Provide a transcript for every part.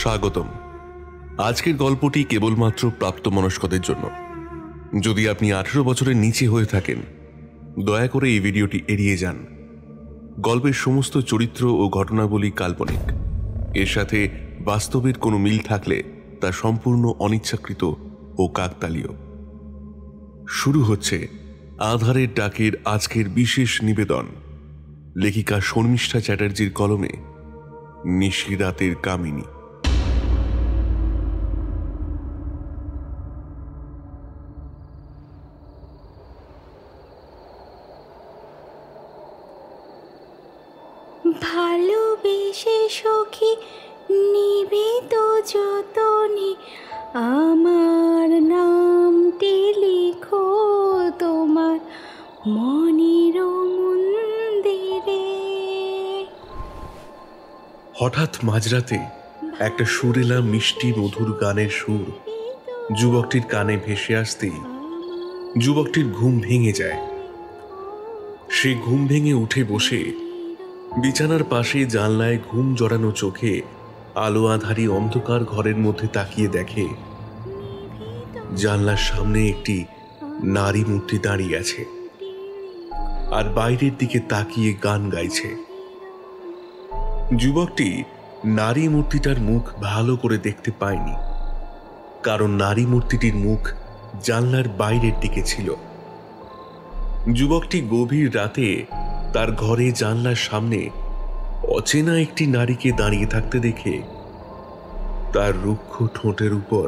স্বাগতম। আজকের গল্পটি কেবলমাত্র প্রাপ্তবয়স্কদের জন্য। যদি আপনি 18 বছরের নিচে হয়ে থাকেন, দয়া করে এই ভিডিওটি এড়িয়ে যান। গল্পের সমস্ত চরিত্র ও ঘটনাবলী কাল্পনিক। এর সাথে বাস্তবের কোনো মিল থাকলে তা সম্পূর্ণ অনিচ্ছাকৃত ও কাকতালীয়। শুরু হচ্ছে আধারের ডাকের আজকের বিশেষ নিবেদন, লেখিকা শর্মিষ্ঠা চ্যাটার্জির কলমে নিশিরাতের কামিনী। ভালোবেসে সখী নিবেদ যতনে আমার নামটি লিখো তোমার মনের মন্দিরে। হঠাৎ মাঝরাতে একটা সুরেলা মিষ্টি মধুর গানের সুর যুবকটির কানে ভেসে আসতেই যুবকটির ঘুম ভেঙে যায়। সে ঘুম ভেঙে উঠে বসে বিছানার পাশে জানলায় ঘুম জড়ানো চোখে আলো আধারি অন্ধকার ঘরের মধ্যে তাকিয়ে দেখে জানলার সামনে একটি নারী মূর্তি দাঁড়িয়ে আছে আর বাইরের দিকে তাকিয়ে গান গাইছে। যুবকটি নারী মূর্তিটার মুখ ভালো করে দেখতে পায়নি, কারণ নারী মূর্তিটির মুখ জানলার বাইরের দিকে ছিল। যুবকটি গভীর রাতে তার ঘরে জানলার সামনে অচেনা একটি নারীকে দাঁড়িয়ে থাকতে দেখে তার রুক্ষ ঠোঁটের উপর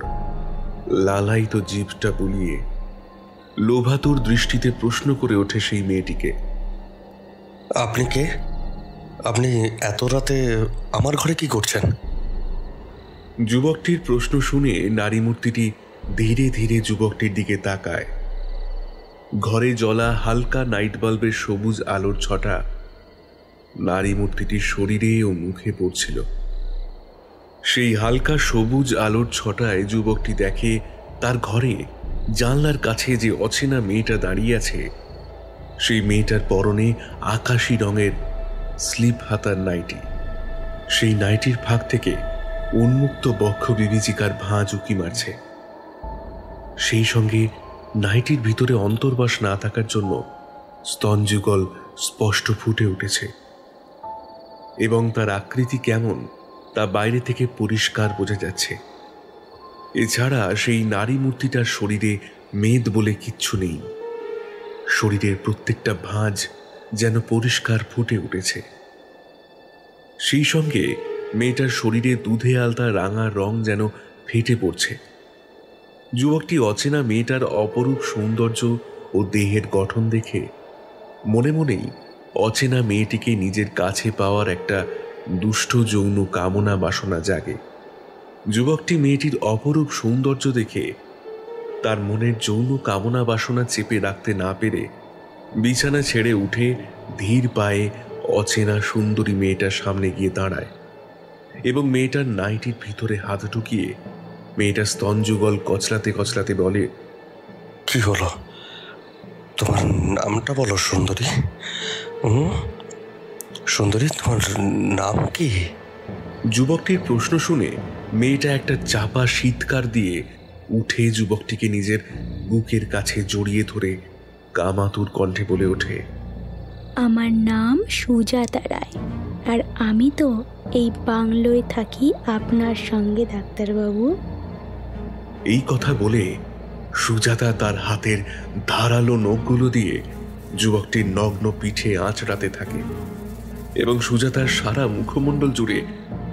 লালায়িত জিভটা বুলিয়ে লোভাতুর দৃষ্টিতে প্রশ্ন করে ওঠে সেই মেয়েটিকে, আপনি কে? আপনি এত রাতে আমার ঘরে কি করছেন? যুবকটির প্রশ্ন শুনে নারী মূর্তিটি ধীরে ধীরে যুবকটির দিকে তাকায়। ঘরে জ্বলা হালকা নাইট বাল্বের সবুজ আলোর ছটা নারী মূর্তিটির শরীরে ও মুখে পড়ছিল। সেই হালকা সবুজ আলোর ছটায় যুবকটি দেখে তার ঘরে জানলার কাছে যে অচেনা মেয়েটা দাঁড়িয়ে আছে, সেই মেয়েটার পরনে আকাশি রঙের স্লিপ হাতার নাইটি। সেই নাইটির ফাঁক থেকে উন্মুক্ত বক্ষ বিভীষিকার ভাঁজ উঁকি মারছে। সেই সঙ্গে নাইটির ভিতরে অন্তর্বাস না থাকার জন্য স্তনযুগল স্পষ্ট ফুটে উঠেছে এবং তার আকৃতি কেমন তা বাইরে থেকে পরিষ্কার বোঝা যাচ্ছে। এছাড়া সেই নারী মূর্তিটার শরীরে মেদ বলে কিচ্ছু নেই। শরীরের প্রত্যেকটা ভাঁজ যেন পরিষ্কার ফুটে উঠেছে। সেই সঙ্গে মেয়েটার শরীরে দুধে আলতা রাঙা রং যেন ফেটে পড়ছে। যুবকটি অচেনা মেয়েটার অপরূপ সৌন্দর্য ও দেহের গঠন দেখে মনে মনেই অচেনা মেয়েটিকে নিজের কাছে পাওয়ার একটা দুষ্ট যৌন কামনা বাসনা জাগে। যুবকটি মেয়েটির অপরূপ সৌন্দর্য দেখে তার মনের যৌন কামনা বাসনা চেপে রাখতে না পেরে বিছানা ছেড়ে উঠে ধীর পায়ে অচেনা সুন্দরী মেয়েটার সামনে গিয়ে দাঁড়ায় এবং মেয়েটার নাইটির ভিতরে হাত ঢুকিয়ে মেয়েটার স্তনযুগল কচলাতে কচলাতে বলে, কি হলো? তোমার নামটা বলো সুন্দরী। সুন্দরী, তোমার নাম কি? যুবকটির প্রশ্ন শুনে মেয়েটা একটা চাপা শীতকার দিয়ে উঠে যুবকটিকে নিজের বুকের কাছে জড়িয়ে ধরে কামাতুর কণ্ঠে বলে ওঠে, আমার নাম সুজাতা রায়, আর আমি তো এই বাংলোয় থাকি আপনার সঙ্গে ডাক্তারবাবু। এই কথা বলে সুজাতা তার হাতের ধারালো নখগুলো দিয়ে যুবকটির নগ্ন পিঠে আঁচড়াতে থাকে এবং সুজাতার সারা মুখমণ্ডল জুড়ে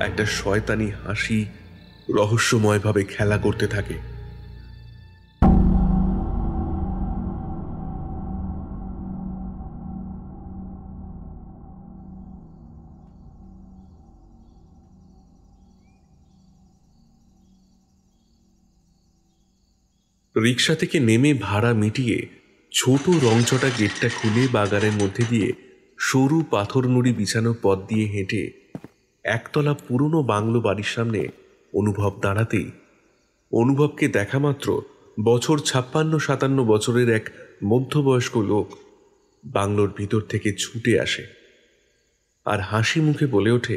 একটা শয়তানি হাসি রহস্যময়ভাবে খেলা করতে থাকে। রিক্সা থেকে নেমে ভাড়া মিটিয়ে ছোট রংচটা গেটটা খুলে বাগানের মধ্যে দিয়ে সরু পাথর নুড়ি বিছানো পথ দিয়ে হেঁটে একতলা পুরনো বাংলো বাড়ির সামনে অনুভব দাঁড়াতেই অনুভবকে দেখা মাত্র বছর 56-57 বছরের এক মধ্যবয়স্ক লোক বাংলোর ভিতর থেকে ছুটে আসে আর হাসি মুখে বলে ওঠে,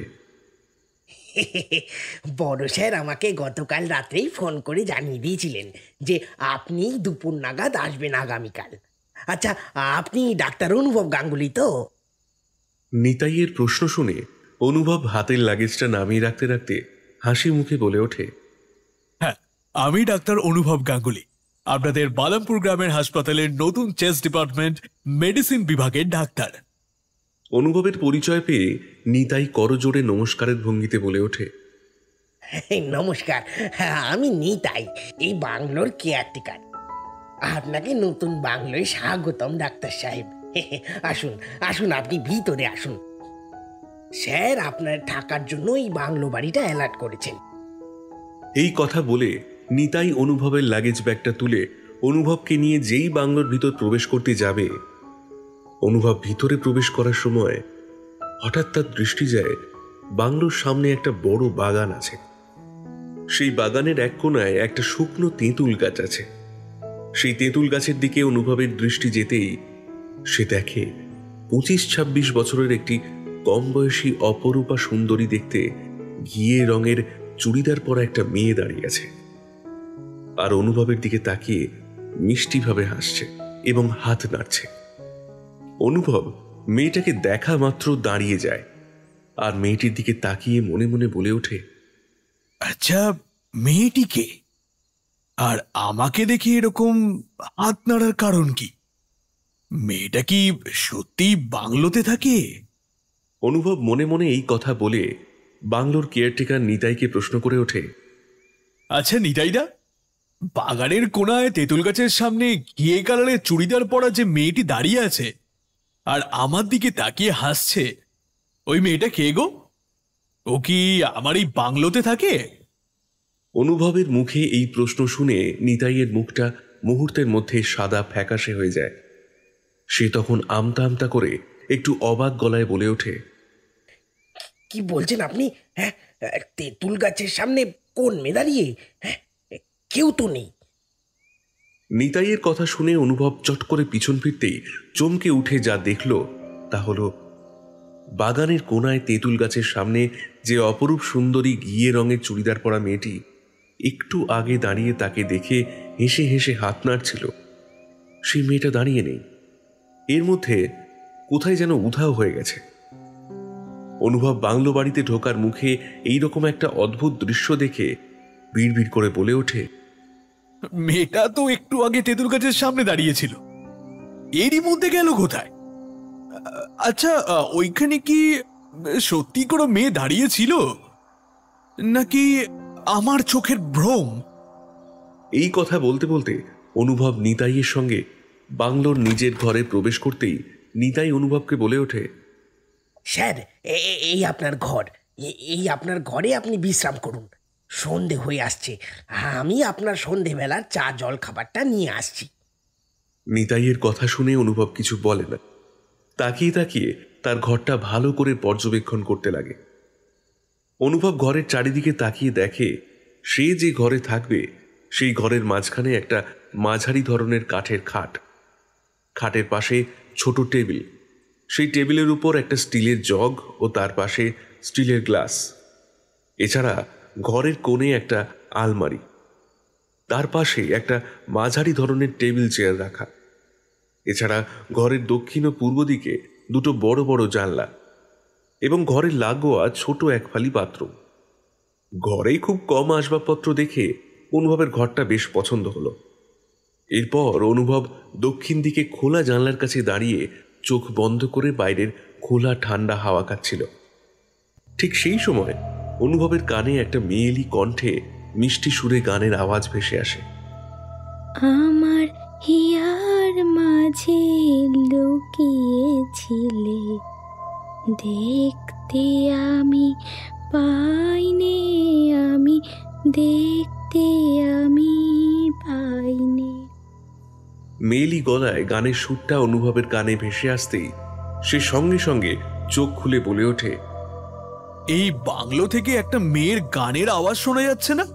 বড় স্যার আমাকে গতকাল রাত্রেই ফোন করে জানিয়ে দিয়েছিলেন যে আপনি দুপুর নাগাদ আসবেন আগামীকাল। আচ্ছা, আপনি ডাক্তার অনুভব গাঙ্গুলি তো? নিতাইয়ের প্রশ্ন শুনে অনুভব হাতের লাগেজটা নামিয়ে রাখতে রাখতে হাসি মুখে বলে ওঠে, হ্যাঁ, আমি ডাক্তার অনুভব গাঙ্গুলি, আপনাদের বালামপুর গ্রামের হাসপাতালের নতুন চেস্ট ডিপার্টমেন্ট মেডিসিন বিভাগের ডাক্তার। অনুভবের পরিচয় পেয়ে নিতাই করজোড়ে নমস্কারের ভঙ্গিতে বলে ওঠে, নমস্কার, আমি নিতাই, এই বাংলোর কেয়ারটেকার। আপনাকে নতুন বাংলোয় স্বাগতম ডাক্তার সাহেব। আসুন আসুন, আপনি ভিতরে আসুন। স্যার আপনার থাকার জন্য এই বাংলো বাড়িটা অ্যালার্ট করেছেন। এই কথা বলে নিতাই অনুভবের লাগেজ ব্যাগটা তুলে অনুভবকে নিয়ে যেই বাংলোর ভিতর প্রবেশ করতে যাবে, অনুভব ভিতরে প্রবেশ করার সময় হঠাৎ তার দৃষ্টি যায় বাংলোর সামনে একটা বড় বাগান আছে। সেই বাগানের এক কোণায় একটা শুকনো তেঁতুল গাছ আছে। সেই তেঁতুল গাছের দিকে অনুভবের দৃষ্টি যেতেই সে দেখে 25-26 বছরের একটি কম বয়সী অপরূপা সুন্দরী দেখতে ঘিয়ে রঙের চুড়িদার পরা একটা মেয়ে দাঁড়িয়ে আছে আর অনুভবের দিকে তাকিয়ে মিষ্টিভাবে হাসছে এবং হাত নাড়ছে। অনুভব মেয়েটাকে দেখা মাত্র দাঁড়িয়ে যায় আর মেয়েটির দিকে তাকিয়ে মনে মনে বলে ওঠে, আচ্ছা, মেয়েটিকে আর আমাকে দেখে এরকম হাত নাড়ার কারণ কি? মেয়েটা কি সত্যি বাংলোতে থাকে? অনুভব মনে মনে এই কথা বলে বাংলোর কেয়ারটেকার নিতাইকে প্রশ্ন করে ওঠে, আচ্ছা নিতাইদা, বাগানের কোনায় তেঁতুল গাছের সামনে ঘিয়ে কালারের চুড়িদার পরা যে মেয়েটি দাঁড়িয়ে আছে আর আমার দিকে তাকিয়ে হাসছে, ওই মেয়েটা কে গো? ও কি আমার এই বাংলোতে থাকে? অনুভবের মুখে এই প্রশ্ন শুনে নিতাইয়ের মুখটা মুহূর্তের মধ্যে সাদা ফ্যাকাশে হয়ে যায়। সে তখন আমতা আমতা করে একটু অবাক গলায় বলে ওঠে, কি বলছেন আপনি? হ্যাঁ, তেঁতুল গাছের সামনে কোন মেয়ে দাঁড়িয়ে? হ্যাঁ, কেউ তো নেই। নিতাইয়ের কথা শুনে অনুভব চট করে পিছন ফিরতেই চমকে উঠে যা দেখল তা হলো বাগানের কোনায় তেঁতুল গাছের সামনে যে অপরূপ সুন্দরী ঘিয়ে রঙের চুড়িদার পরা মেয়েটি একটু আগে দাঁড়িয়ে তাকে দেখে হেসে হেসে হাত নাড়ছিল, সেই মেয়েটা দাঁড়িয়ে নেই। এর মধ্যে কোথায় যেন উধাও হয়ে গেছে। অনুভব বাংলো বাড়িতে ঢোকার মুখে এইরকম একটা অদ্ভুত দৃশ্য দেখে বিড়বিড় করে বলে ওঠে, মেয়েটা তো একটু আগে তেঁতুল গাছের সামনে দাঁড়িয়েছিল, এরই মধ্যে গেল কোথায়? আচ্ছা, ওইখানে কি সত্যি কোনো মেয়ে দাঁড়িয়েছিল নাকি আমার চোখের ভ্রম? এই কথা বলতে বলতে অনুভব নিতাইয়ের সঙ্গে বাংলোর নিজের ঘরে প্রবেশ করতেই নিতাই অনুভবকে বলে ওঠে, স্যার, এই আপনার ঘর, এই আপনার ঘরে আপনি বিশ্রাম করুন। সন্ধে হয়ে আসছে, আমি আপনার সন্ধেবেলার চা জল খাবারটা নিয়ে আসছি। নিতাইয়ের কথা শুনে অনুভব কিছু বলে না, তাকিয়ে তাকিয়ে তার ঘরটা ভালো করে পর্যবেক্ষণ করতে লাগে। অনুভব ঘরের চারিদিকে তাকিয়ে দেখে সে যে ঘরে থাকবে সেই ঘরের মাঝখানে একটা মাঝারি ধরনের কাঠের খাট, খাটের পাশে ছোট টেবিল, সেই টেবিলের উপর একটা স্টিলের জগ ও তার পাশে স্টিলের গ্লাস। এছাড়া ঘরের কোণে একটা আলমারি, তার পাশে একটা মাঝারি ধরনের টেবিল চেয়ার রাখা। এছাড়া ঘরের দক্ষিণ ও পূর্ব দিকে দুটো বড় বড় জানলা এবং ঘরের লাগোয়া ছোট এক ফালি বাথরুম। ঘরেই খুব কম আসবাবপত্র দেখে অনুভবের ঘরটা বেশ পছন্দ হলো। এরপর অনুভব দক্ষিণ দিকে খোলা জানলার কাছে দাঁড়িয়ে চোখ বন্ধ করে বাইরের খোলা ঠান্ডা হাওয়া খাচ্ছিল। ঠিক সেই সময় অনুভবের কানে একটা মেয়েলি কণ্ঠে মিষ্টি সুরে গানের আওয়াজ ভেসে আসে, আমার হিয়ার মাঝে লুকিয়েছিলে, দেখতে আমি পাইনে, আমি দেখতে আমি পাইনে। মেয়েলি গলায় গানের সুরটা অনুভবের কানে ভেসে আসতেই সে সঙ্গে সঙ্গে চোখ খুলে বলে ওঠে, এই বাংলো থেকে একটা মেয়ের গানের আওয়াজ শোনা যাচ্ছে না,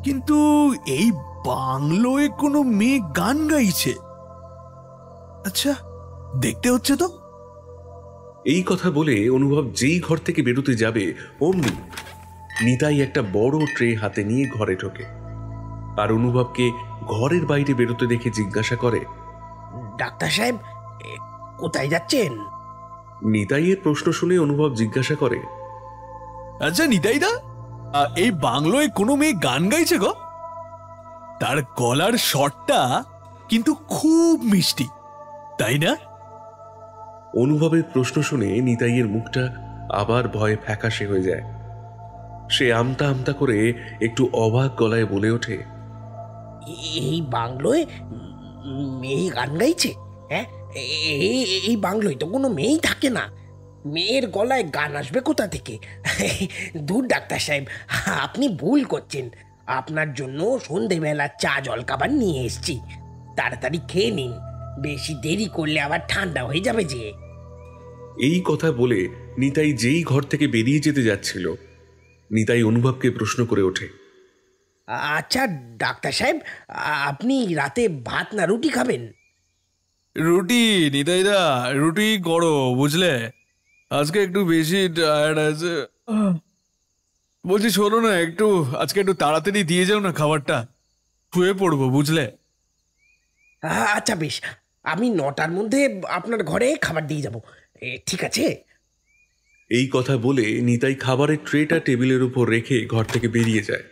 কিন্তু এই বাংলোয় কোনো মেয়ে গান গাইছে। আচ্ছা, দেখতে হচ্ছে তো। এই কথা বলে অনুভব যেই ঘর থেকে বেরোতে যাবে অমনি নিতাই একটা বড় ট্রে হাতে নিয়ে ঘরে ঢোকে আর অনুভবকে ঘরের বাইরে বেরোতে দেখে জিজ্ঞাসা করে, ডাক্তার সাহেব, কোথায় যাচ্ছেন? নিতাইয়ের প্রশ্ন শুনে অনুভব জিজ্ঞাসা করে, আচ্ছা নিতাইদা, এই বাংলোয় কোনো মেয়ে গান গাইছে গো? তার গলার স্বরটা কিন্তু খুব মিষ্টি, তাই না? অনুভবের প্রশ্ন শুনে নিতাইয়ের মুখটা আবার ভয়ে ফ্যাকাশে হয়ে যায়। সে আমতা আমতা করে একটু অবাক গলায় বলে ওঠে, এই বাংলোয় মেয়ে গান গাইছে? হ্যাঁ, এই বাংলোয় তো কোনো মেয়েই থাকে না। মেয়ের গলায় গান আসবে কোথা থেকে? দূর ডাক্তার সাহেব, আপনি ভুল করছেন। আপনার জন্য সন্ধেবেলা চা জলখাবার নিয়ে এসেছি, তাড়াতাড়ি খেয়ে নিন, বেশি দেরি করলে আবার ঠান্ডা হয়ে যাবে যে। এই কথা বলে নিতাই যেই ঘর থেকে বেরিয়ে যেতে যাচ্ছিল, নিতাই অনুভবকে প্রশ্ন করে ওঠে, আচ্ছা ডাক্তার সাহেব, আপনি রাতে ভাত না রুটি খাবেন? রুটি নিতাইদা, রুটি করো বুঝলে, আজকে একটু বেশি টায়ার্ড আছে। বলছি শোনো না, একটু আজকে একটু তাড়াতাড়ি দিয়ে যাও না খাবারটা, শুয়ে পড়বো বুঝলে। আচ্ছা বেশ, আমি 9টার মধ্যে আপনার ঘরে খাবার দিয়ে যাব, ঠিক আছে? এই কথা বলে নিতাই খাবারের ট্রেটা টেবিলের উপর রেখে ঘর থেকে বেরিয়ে যায়।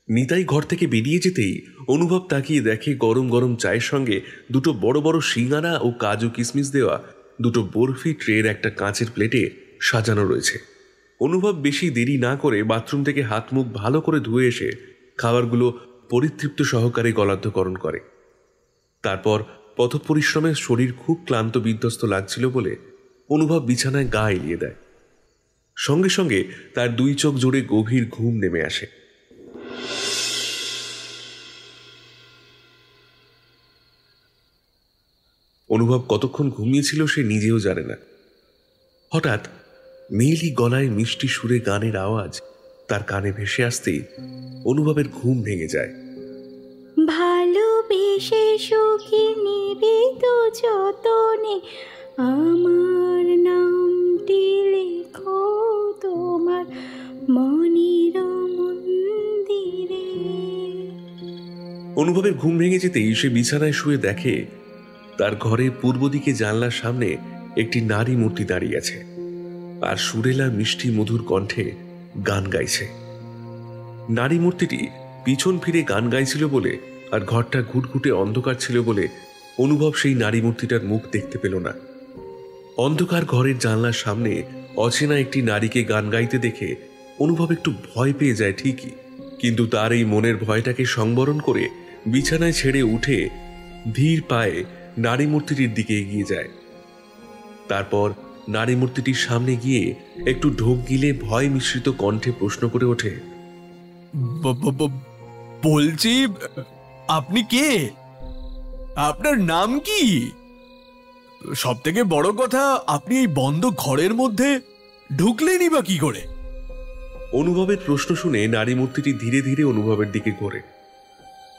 নিতাই ঘর থেকে বেরিয়ে যেতেই অনুভব তাকিয়ে দেখে গরম গরম চায়ের সঙ্গে দুটো বড় বড় সিঙ্গারা ও কাজু কিশমিশ দেওয়া দুটো বরফি ট্রের একটা কাঁচের প্লেটে সাজানো রয়েছে। অনুভব বেশি দেরি না করে বাথরুম থেকে হাত মুখ ভালো করে ধুয়ে এসে খাবারগুলো পরিতৃপ্ত সহকারে গলাধ্যকরণ করে। তারপর পথপরিশ্রমের শরীর খুব ক্লান্ত বিধ্বস্ত লাগছিল বলে অনুভব বিছানায় গা এলিয়ে দেয়। সঙ্গে সঙ্গে তার দুই চোখ জুড়ে গভীর ঘুম নেমে আসে। অনুভব কতক্ষণ ঘুমিয়েছিল সে নিজেও জানে না। হঠাৎ মেয়েলি গলায় মিষ্টি সুরে গানের আওয়াজ তার কানে ভেসে আসতেই অনুভবের ঘুম ভেঙে যায়। ভালোবেসে সুখী নিবেদ যতনে আমার নামটি লেখো তোমার মনের মন্দিরে। অনুভবের ঘুম ভেঙে যেতেই সে বিছানায় শুয়ে দেখে তার ঘরের পূর্ব দিকে জানলার সামনে একটি নারী মূর্তি দাঁড়িয়ে আছে আর সুরেলা মিষ্টি মধুর কণ্ঠে গান গাইছে। নারী মূর্তিটি পিছন ফিরে গান গাইছিল বলে আর ঘরটা ঘুটঘুটে অন্ধকার ছিল বলে অনুভব সেই নারী মূর্তিটার মুখ দেখতে পেল না। অন্ধকার ঘরের জানলার সামনে অচেনা একটি নারীকে গান গাইতে দেখে অনুভব একটু ভয় পেয়ে যায় ঠিকই, কিন্তু তার এই মনের ভয়টাকে সংবরণ করে বিছানায় ছেড়ে উঠে ধীর পায়ে নারী মূর্তিটির দিকে এগিয়ে যায়। তারপর নারী মূর্তিটির সামনে গিয়ে একটু ঢোক গিলে ভয় মিশ্রিত কণ্ঠে প্রশ্ন করে ওঠে, বলছি আপনি কে? আপনার নাম কি? সব থেকে বড় কথা, আপনি এই বন্ধ ঘরের মধ্যে ঢুকলেনই বা কি করে? অনুভবের প্রশ্ন শুনে নারী মূর্তিটি ধীরে ধীরে অনুভবের দিকে ঘোরে।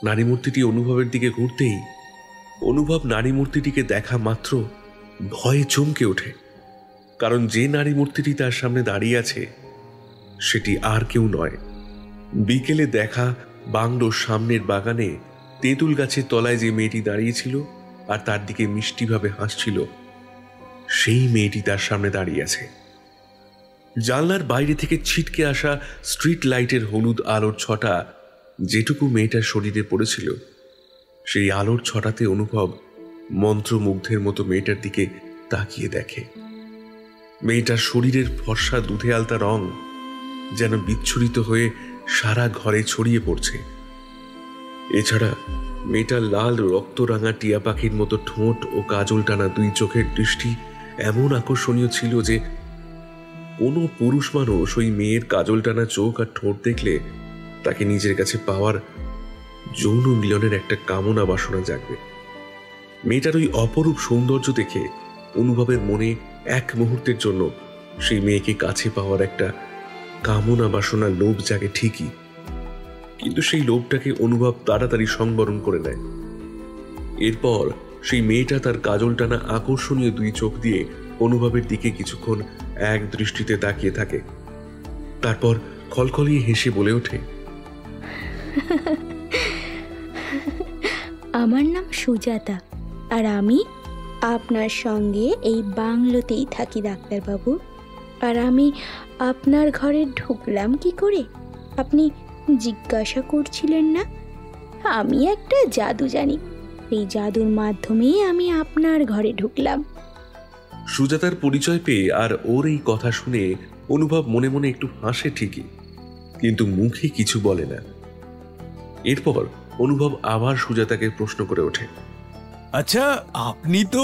নারী মূর্তিটি অনুভবের দিকে ঘুরতেই অনুভব নারী মূর্তিটিকে দেখা মাত্র ভয়ে চমকে ওঠে, কারণ যে নারী মূর্তিটি তার সামনে দাঁড়িয়ে আছে সেটি আর কেউ নয়, বিকেলে দেখা বাংলোর সামনের বাগানে তেঁতুল গাছের তলায় যে মেয়েটি দাঁড়িয়েছিল আর তার দিকে মিষ্টিভাবে হাসছিল, সেই মেয়েটি তার সামনে দাঁড়িয়ে আছে। জানলার বাইরে থেকে ছিটকে আসা স্ট্রিট লাইটের হলুদ আলোর ছটা যেটুকু মেয়েটার শরীরে পড়েছিল, সেই আলোর ছটাতে অনুভব মন্ত্রমুগ্ধের মতো মেয়েটার দিকে তাকিয়ে দেখে। মেয়েটার শরীরের ফর্সা দুধে আলতা রং যেন বিচ্ছুরিত হয়ে সারা ঘরে ছড়িয়ে পড়ছে। এছাড়া মেয়েটার লাল রক্তরাঙা টিয়া পাখির মতো ঠোঁট ও কাজল টানা দুই চোখের দৃষ্টি এমন আকর্ষণীয় ছিল যে কোনো পুরুষ মানুষ ওই মেয়ের কাজল টানা চোখ আর ঠোঁট দেখলে তাকে নিজের কাছে পাওয়ার যৌন মিলনের একটা কামনা বাসনা জাগবে। মেয়েটার ওই অপরূপ সৌন্দর্য দেখে অনুভবের মনে এক মুহূর্তের জন্য সেই মেয়েকে কাছে পাওয়ার একটা কামনা বাসনা লোভ জাগে ঠিকই, কিন্তু সেই লোভটাকে অনুভব তাড়াতাড়ি সংবরণ করে নেয়। এরপর সেই মেয়েটা তার কাজল টানা আকর্ষণীয় দুই চোখ দিয়ে অনুভবের দিকে কিছুক্ষণ এক দৃষ্টিতে তাকিয়ে থাকে। তারপর খলখলিয়ে হেসে বলে ওঠে, আমার নাম সুজাতা, আর আমি আপনার সঙ্গে এই বাংলোতেই থাকি ডাক্তারবাবু। আর আমি আপনার ঘরে ঢুকলাম কি করে আপনি জিজ্ঞাসা করছিলেন না? আমি একটা জাদু জানি, এই জাদুর মাধ্যমেই আমি আপনার ঘরে ঢুকলাম। সুজাতার পরিচয় পেয়ে আর ওর এই কথা শুনে অনুভব মনে মনে একটু হাসে ঠিকই, কিন্তু মুখে কিছু বলে না। এরপর অনুভব আবার সুজাতাকে প্রশ্ন করে ওঠে, আচ্ছা, আপনি তো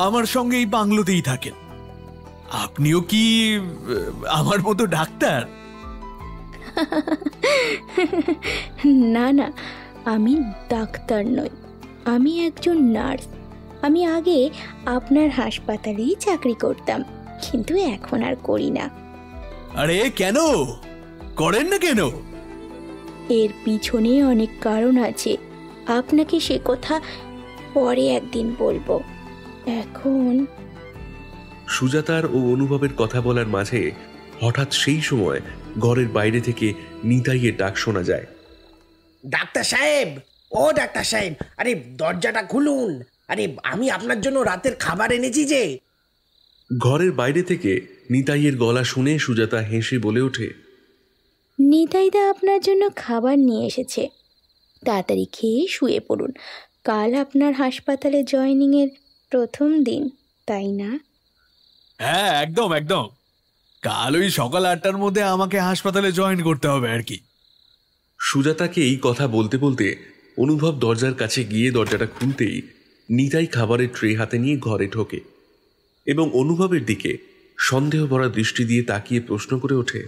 আমার সঙ্গে এই বাংলোতেই থাকেন, আপনিও কি আমার মতো ডাক্তার? না না, আমি ডাক্তার নই, আমি একজন নার্স। আমি আগে আপনার হাসপাতালেই চাকরি করতাম, কিন্তু এখন আর করি না। আরে কেন করেন না কেন? এর পিছনে অনেক কারণ আছে, আপনাকে সে কথা পরে একদিন বলবো। এখন সুজাতার ও অনুভবের কথা বলার মাঝে হঠাৎ সেই সময় ঘরের বাইরে থেকে নিতাইয়ের ডাক শোনা যায়। ডাক্তার সাহেব, ও ডাক্তার সাহেব, আরে দরজাটা খুলুন, আরে আমি আপনার জন্য রাতের খাবার এনেছি যে। ঘরের বাইরে থেকে নিতাইয়ের গলা শুনে সুজাতা হেসে বলে ওঠে, নিতাইদা আপনার জন্য খাবার নিয়ে এসেছে, তাড়াতাড়ি খেয়ে শুয়ে পড়ুন। কাল আপনার হাসপাতালে জয়েনিংয়ের প্রথম দিন, তাই না? হ্যাঁ, একদম একদম, কাল ওই সকাল 8টার মধ্যে আমাকে হাসপাতালে জয়েন করতে হবে আর কি। সুজাতাকে এই কথা বলতে বলতে অনুভব দরজার কাছে গিয়ে দরজাটা খুলতেই নিতাই খাবারের ট্রে হাতে নিয়ে ঘরে ঢোকে এবং অনুভবের দিকে সন্দেহ ভরা দৃষ্টি দিয়ে তাকিয়ে প্রশ্ন করে ওঠে,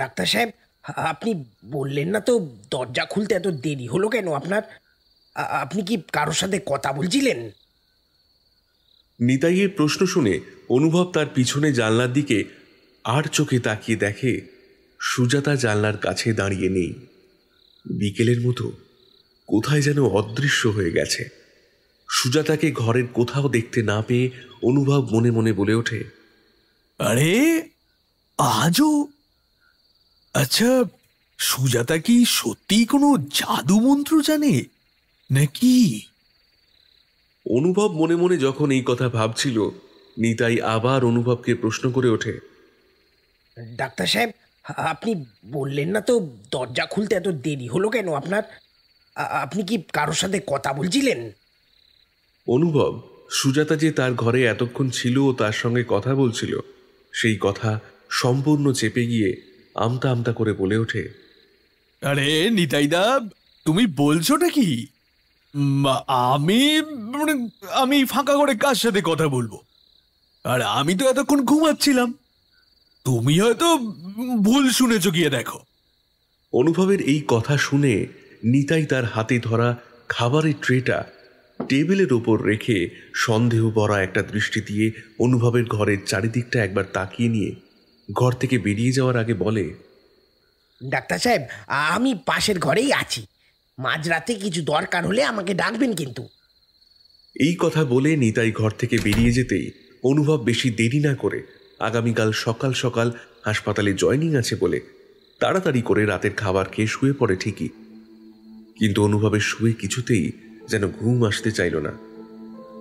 ডাক্তার সাহেব, আপনি বললেন না তো দরজা খুলতে এত দেরি হলো কেন আপনার? আপনি কি কারোর সাথে কথা বলছিলেন? নিতাইয়ের প্রশ্ন শুনে অনুভব তার পিছনে জানলার দিকে আর চোখে তাকিয়ে দেখে সুজাতা জানলার কাছে দাঁড়িয়ে নেই। বিকেলের মতো কোথায় যেন অদৃশ্য হয়ে গেছে। সুজাতাকে ঘরের কোথাও দেখতে না পেয়ে অনুভব মনে মনে বলে ওঠে, আরে আজও, আচ্ছা, সুজাতা কি সত্যি কোনো জাদু মন্ত্র জানে নাকি? অনুভব মনে মনে যখন এই কথা ভাবছিল, নিতাই আবার অনুভবকে প্রশ্ন করে ওঠে, ডাক্তার সাহেব, আপনি বললেন না তো দরজা খুলতে এত দেরি হলো কেন আপনার? আপনি কি কারোর সাথে কথা বলছিলেন? অনুভব সুজাতা যে তার ঘরে এতক্ষণ ছিল ও তার সঙ্গে কথা বলছিল সেই কথা সম্পূর্ণ চেপে গিয়ে আমতা আমতা করে বলে ওঠে, আরে নিতাইদা, তুমি বলছোটা কি? আমি মানে আমি ফাঁকা করে কার সাথে কথা বলবো? আর আমি তো এতক্ষণ ঘুমাচ্ছিলাম, তুমি হয়তো ভুল শুনেছো, গিয়ে দেখো। অনুভবের এই কথা শুনে নিতাই তার হাতে ধরা খাবারের ট্রেটা টেবিলের ওপর রেখে সন্দেহ ভরা একটা দৃষ্টি দিয়ে অনুভবের ঘরের চারিদিকটা একবার তাকিয়ে নিয়ে ঘর থেকে বেরিয়ে যাওয়ার আগে বলে, ডাক্তার সাহেব, আমি পাশের ঘরেই আছি, মাঝরাতে কিছু দরকার হলে আমাকে ডাকবেন কিন্তু। এই কথা বলে নিতাই ঘর থেকে বেরিয়ে যেতেই অনুভব বেশি দেরি না করে আগামীকাল সকাল সকাল হাসপাতালে জয়েনিং আছে বলে তাড়াতাড়ি করে রাতের খাবার খেয়ে শুয়ে পড়ে ঠিকই, কিন্তু অনুভবের শুয়ে কিছুতেই যেন ঘুম আসতে চাইল না।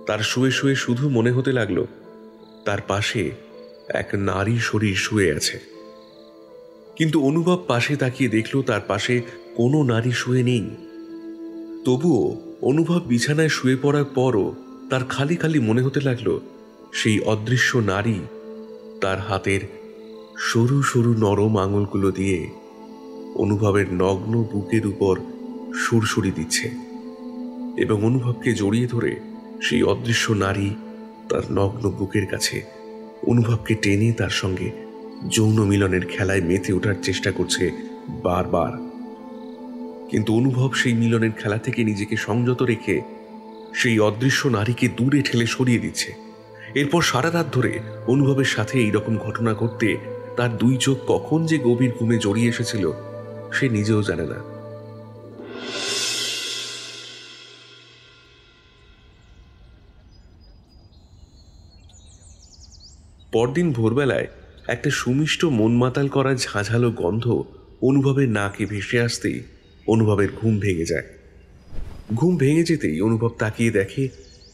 তার শুয়ে শুয়ে শুধু মনে হতে লাগলো তার পাশে এক নারী শরীর শুয়ে আছে, কিন্তু অনুভব পাশে তাকিয়ে দেখল তার পাশে কোনো নারী শুয়ে নেই। তবুও অনুভব বিছানায় শুয়ে পড়ার পরও তার খালি খালি মনে হতে লাগলো সেই অদৃশ্য নারী তার হাতের সরু সরু নরম আঙুলগুলো দিয়ে অনুভবের নগ্ন বুকের উপর সুরসুরি দিচ্ছে এবং অনুভবকে জড়িয়ে ধরে সেই অদৃশ্য নারী তার নগ্ন বুকের কাছে অনুভবকে টেনে তার সঙ্গে যৌন মিলনের খেলায় মেতে ওঠার চেষ্টা করছে বারবার। কিন্তু অনুভব সেই মিলনের খেলা থেকে নিজেকে সংযত রেখে সেই অদৃশ্য নারীকে দূরে ঠেলে সরিয়ে দিচ্ছে। এরপর সারা রাত ধরে অনুভবের সাথে এইরকম ঘটনা ঘটতে তার দুই চোখ কখন যে গভীর ঘুমে জড়িয়ে এসেছিল সে নিজেও জানে না। পরদিন ভোরবেলায় একটা সুমিষ্ট মন মাতাল করা ঝাঁঝালো গন্ধ অনুভবের নাকে ভেসে আসতেই অনুভবের ঘুম ভেঙে যায়। ঘুম ভেঙে যেতেই অনুভব তাকিয়ে দেখে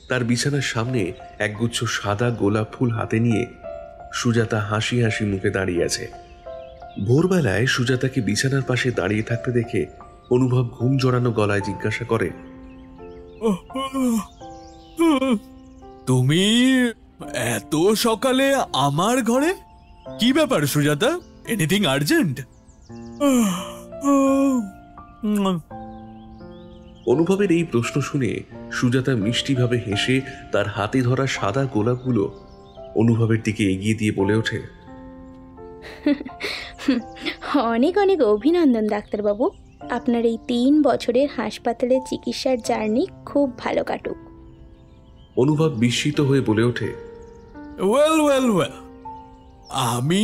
তার বিছানার সামনে একগুচ্ছ সাদা গোলাপ ফুল হাতে নিয়ে সুজাতা হাসি হাসি মুখে দাঁড়িয়ে আছে। ভোরবেলায় সুজাতাকে বিছানার পাশে দাঁড়িয়ে থাকতে দেখে অনুভব ঘুম জড়ানো গলায় জিজ্ঞাসা করে, তুমি এত সকালে আমার ঘরে? কি ব্যাপার সুজাতা, এনিথিং আর্জেন্ট? অনুভবের এই প্রশ্ন শুনে সুজাতা মিষ্টিভাবে হেসে তার হাতে ধরা সাদা গোলাপগুলো অনুভবের দিকে এগিয়ে দিয়ে বলে ওঠে, অনেক অনেক অভিনন্দন ডাক্তারবাবু। আপনার এই 3 বছরের হাসপাতালের চিকিৎসার জার্নি খুব ভালো কাটুক। অনুভব বিস্মিত হয়ে বলে ওঠে, ওয়েল ওয়েল ওয়েল, আমি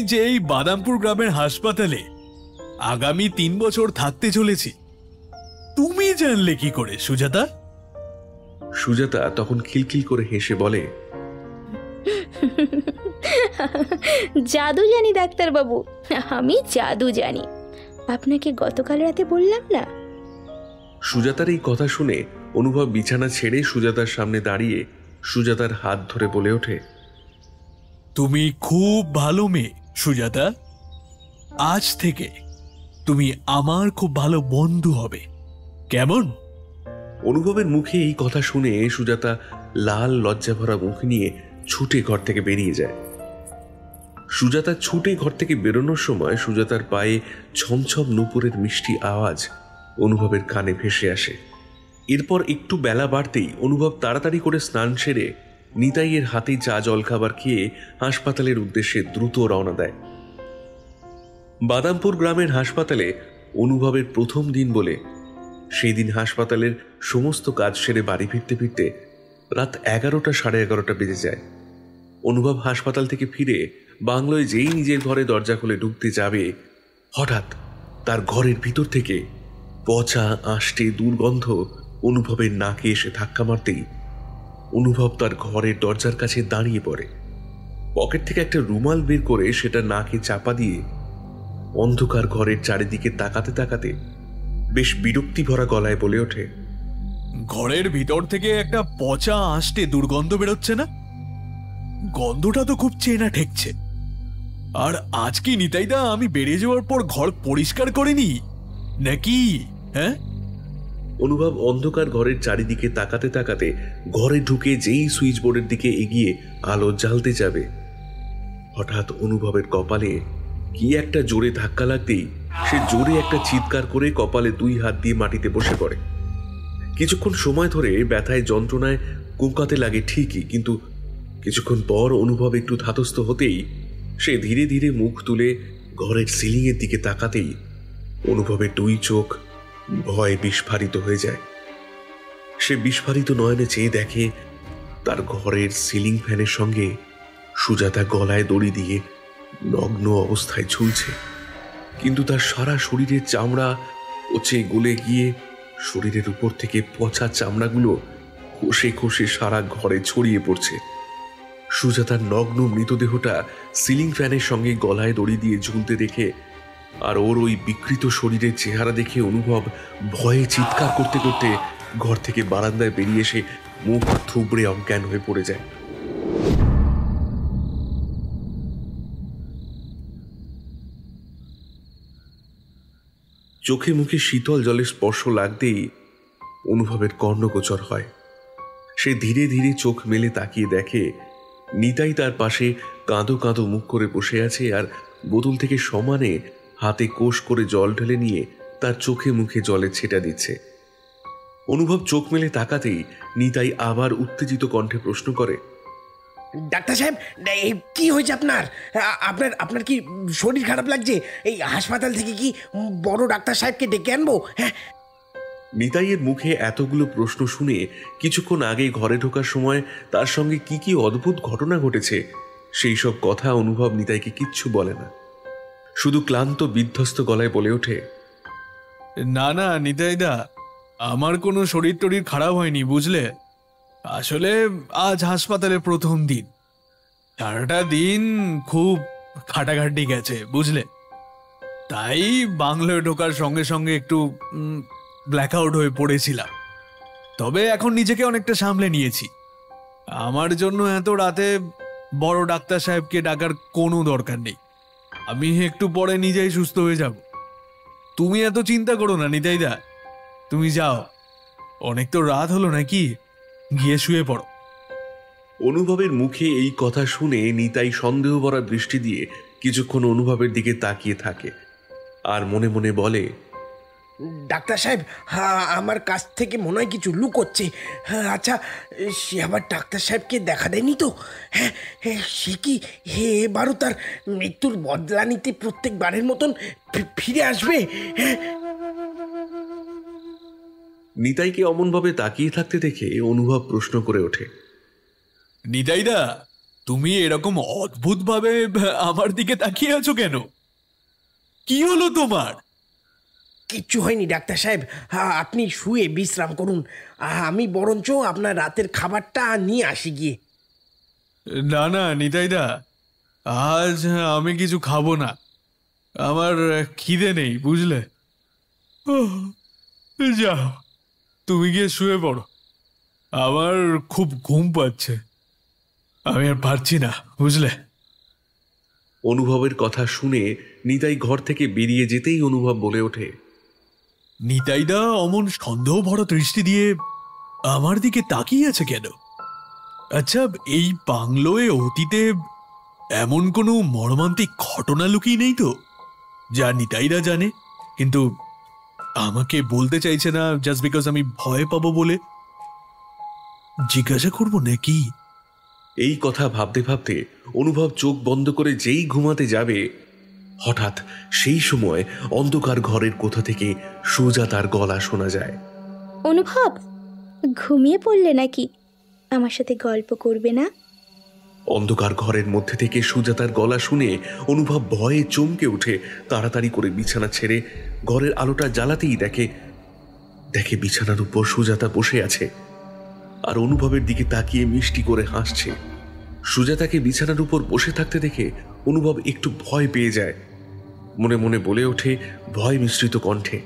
যে এই বাদামপুর গ্রামের হাসপাতালে আগামী 3 বছর থাকতে চলেছি, তুমি জানলে কি করে সুজাতা? সুজাতা তখন খিলখিল করে হেসে বলে, জাদু জানি ডাক্তারবাবু, আমি জাদু জানি। আপনাকে গতকাল রাতে বললাম না? সুজাতার এই কথা শুনে অনুভব বিছানা ছেড়ে সুজাতার সামনে দাঁড়িয়ে সুজাতার হাত ধরে বলে ওঠে, তুমি খুব ভালো মেয়ে সুজাতা। আজ থেকে তুমি আমার খুব ভালো বন্ধু হবে, কেমন? অনুভবের মুখে এই কথা শুনে সুজাতা লাল লজ্জা ভরা মুখ নিয়ে ছুটে ঘর থেকে বেরিয়ে যায়। সুজাতা ছুটে ঘর থেকে বেরোনোর সময় সুজাতার পায়ে ছমছম নূপুরের মিষ্টি আওয়াজ অনুভবের কানে ভেসে আসে। এরপর একটু বেলা বাড়তেই অনুভব তাড়াতাড়ি করে স্নান সেরে নিতাইয়ের হাতে চা জলখাবার খেয়ে হাসপাতালের উদ্দেশ্যে দ্রুত রওনা দেয়। বাদামপুর গ্রামের হাসপাতালে অনুভবের প্রথম দিন বলে সেই দিন হাসপাতালের সমস্ত কাজ সেরে বাড়ি ফিরতে ফিরতে রাত 11টা সাড়ে 11টা বেজে যায়। অনুভব হাসপাতাল থেকে ফিরে বাংলোয় যেই নিজের ঘরে দরজা খুলে ঢুকতে যাবে, হঠাৎ তার ঘরের ভিতর থেকে পচা আষ্টে দুর্গন্ধ অনুভবের নাকে এসে ধাক্কা মারতেই অনুভব তার ঘরের দরজার কাছে দাঁড়িয়ে পড়ে। পকেট থেকে একটা রুমাল বের করে সেটা নাকে চাপা দিয়ে অন্ধকার ঘরের চারিদিকে তাকাতে তাকাতে বেশ বিরক্তি ভরা গলায় বলে ওঠে, ঘরের ভিতর থেকে একটা পচা আষ্টে দুর্গন্ধ বেরোচ্ছে না? গন্ধটা তো খুব চেনা ঠেকছে। আর আজ কি নিতাইদা আমি বেরিয়ে যাওয়ার পর ঘর পরিষ্কার করেনি নাকি? হ্যাঁ? অনুভব অন্ধকার ঘরের চারিদিকে তাকাতে তাকাতে ঘরে ঢুকে যেই সুইচ বোর্ডের দিকে এগিয়ে আলো জ্বালতে যাবে, হঠাৎ অনুভবের কপালে কি একটা জোরে ধাক্কা লাগতেই সে জোরে একটা চিৎকার করে কপালে 2 হাত দিয়ে মাটিতে বসে পড়ে। কিছুক্ষণ সময় ধরে ব্যথায় যন্ত্রণায় কুঁকাতে লাগে ঠিকই, কিন্তু কিছুক্ষণ পর অনুভব একটু ধাতস্থ হতেই সে ধীরে ধীরে মুখ তুলে ঘরের সিলিংয়ের দিকে তাকাতেই অনুভবের 2 চোখ ভয়ে বিস্ফারিত হয়ে যায়। সে বিস্ফারিত নয়নে চেয়ে দেখে তার ঘরের সিলিং ফ্যানের সঙ্গে সুজাতা গলায় দড়ি দিয়ে নগ্ন অবস্থায় ঝুলছে, কিন্তু তার সারা শরীরের চামড়া ওচে গলে গিয়ে শরীরের উপর থেকে পচা চামড়াগুলো খসে খসে সারা ঘরে ছড়িয়ে পড়ছে। সুজাতার নগ্ন মৃতদেহটা সিলিং ফ্যানের সঙ্গে গলায় দড়ি দিয়ে ঝুলতে দেখে আর ওর ওই বিকৃত শরীরের চেহারা দেখে অনুভব ভয়ে চিৎকার করতে করতে ঘর থেকে বারান্দায় বেরিয়ে এসে মুখ থুবড়ে অজ্ঞান হয়ে পড়ে যায়। চোখে মুখে শীতল জলের স্পর্শ লাগতেই অনুভবের কর্ণগোচর হয়। সে ধীরে ধীরে চোখ মেলে তাকিয়ে দেখে নিতাই তার পাশে কাঁদো কাঁদো মুখ করে বসে আছে আর বোতল থেকে সমানে হাতে কোষ করে জল ঢেলে নিয়ে তার চোখে মুখে জলের ছেটা দিচ্ছে। অনুভব চোখ মেলে তাকাতেই নিতাই আবার উত্তেজিত কণ্ঠে প্রশ্ন করে, ডাক্তার সাহেব, এই কি হয়েছে আপনার? আপনার আপনার কি শরীর খারাপ লাগছে? এই হাসপাতাল থেকে কি বড় ডাক্তার সাহেবকে ডেকে আনবো? হ্যাঁ। নিতাইয়ের মুখে এতগুলো প্রশ্ন শুনে কিছুক্ষণ আগে ঘরে ঢোকার সময় তার সঙ্গে কি কি অদ্ভুত ঘটনা ঘটেছে সেই সব কথা অনুভব নিতাইকে কিচ্ছু বলে না, শুধু ক্লান্ত বিধ্বস্ত গলায় বলে ওঠে, না না নিতাইদা, আমার কোনো শরীর টরীর খারাপ হয়নি বুঝলে। আসলে আজ হাসপাতালে প্রথম দিন, সারাটা দিন খুব খাটাখাটি গেছে, বুঝলে? তাই বাংলোয় ঢোকার সঙ্গে সঙ্গে একটু ব্ল্যাক আউট হয়ে পড়েছিলাম। তবে এখন নিজেকে অনেকটা সামলে নিয়েছি। আমার জন্য এত রাতে বড় ডাক্তার সাহেবকে ডাকার কোনো দরকার নেই। আমি একটু পরে নিজেই সুস্থ হয়ে যাব। তুমি এত চিন্তা করো না নিতাইদা, তুমি যাও। অনেক তো রাত হলো নাকি, গিয়ে শুয়ে পড়ো। অনুভবের মুখে এই কথা শুনে নিতাই সন্দেহ ভরা দৃষ্টি দিয়ে কিছুক্ষণ অনুভবের দিকে তাকিয়ে থাকে আর মনে মনে বলে, ডাক্তার সাহেব, হ্যাঁ, আমার কাছ থেকে মনে হয় কিছু লুকোচ্ছে। হ্যাঁ, আচ্ছা, সে আবার ডাক্তার সাহেবকে দেখা দেয়নি তো? হ্যাঁ হ্যাঁ, সে কি এবারও তার মৃত্যুর বদলা নিতে প্রত্যেকবারের মতন ফিরে আসবে? হ্যাঁ। নিতাইকে অমনভাবে তাকিয়ে থাকতে দেখে অনুভব প্রশ্ন করে ওঠে, নিতাইদা, তুমি এরকম অদ্ভুত ভাবে আমার দিকে তাকিয়ে আছো কেন? কি হলো তোমার? কিচ্ছু হয়নি ডাক্তার সাহেব, হ্যাঁ, আপনি শুয়ে বিশ্রাম করুন। আমি বরঞ্চ আপনার রাতের খাবারটা নিয়ে আসি গিয়ে। না না নিতাইদা, আজ আমি কিছু খাবো না। আমার খিদে নেই, বুঝলে? যাও, তুমি গিয়ে শুয়ে পড়ো। আমার খুব ঘুম পাচ্ছে, আমি আর পারছি না, বুঝলে? অনুভবের কথা শুনে নিতাই ঘর থেকে বেরিয়ে যেতেই অনুভব বলে ওঠে, নিতাইদা অমন সন্দেহ ভরা দৃষ্টি দিয়ে আমার দিকে তাকিয়ে আছে কেন? আচ্ছা, এই বাংলোয় অতীতে এমন কোনো মর্মান্তিক ঘটনা লুকিয়ে নেই তো, যা নিতাইদা জানে কিন্তু আমাকে বলতে চাইছে না, জাস্ট বিকজ আমি ভয় পাবো বলে? জিজ্ঞাসা করবো নাকি? এই কথা ভাবতে ভাবতে অনুভব চোখ বন্ধ করে যেই ঘুমাতে যাবে, হঠাৎ সেই সময় অন্ধকার ঘরের কোথা থেকে সুজাতার গলা শোনা যায়। অনুভব, ঘুমিয়ে পড়লে নাকি? আমার সাথে গল্প করবে না? অন্ধকার ঘরের মধ্যে থেকে সুজাতার গলা শুনে অনুভব ভয়ে চমকে উঠে তাড়াতাড়ি করে বিছানা ছেড়ে ঘরের আলোটা জ্বালাতেই দেখে বিছানার উপর সুজাতা বসে আছে আর অনুভবের দিকে তাকিয়ে মিষ্টি করে হাসছে। সুজাতাকে বিছানার উপর বসে থাকতে দেখে অনুভব একটু ভয় পেয়ে যায়। মনে মনে বলে ওঠে ভয় মিশ্রিত কণ্ঠে,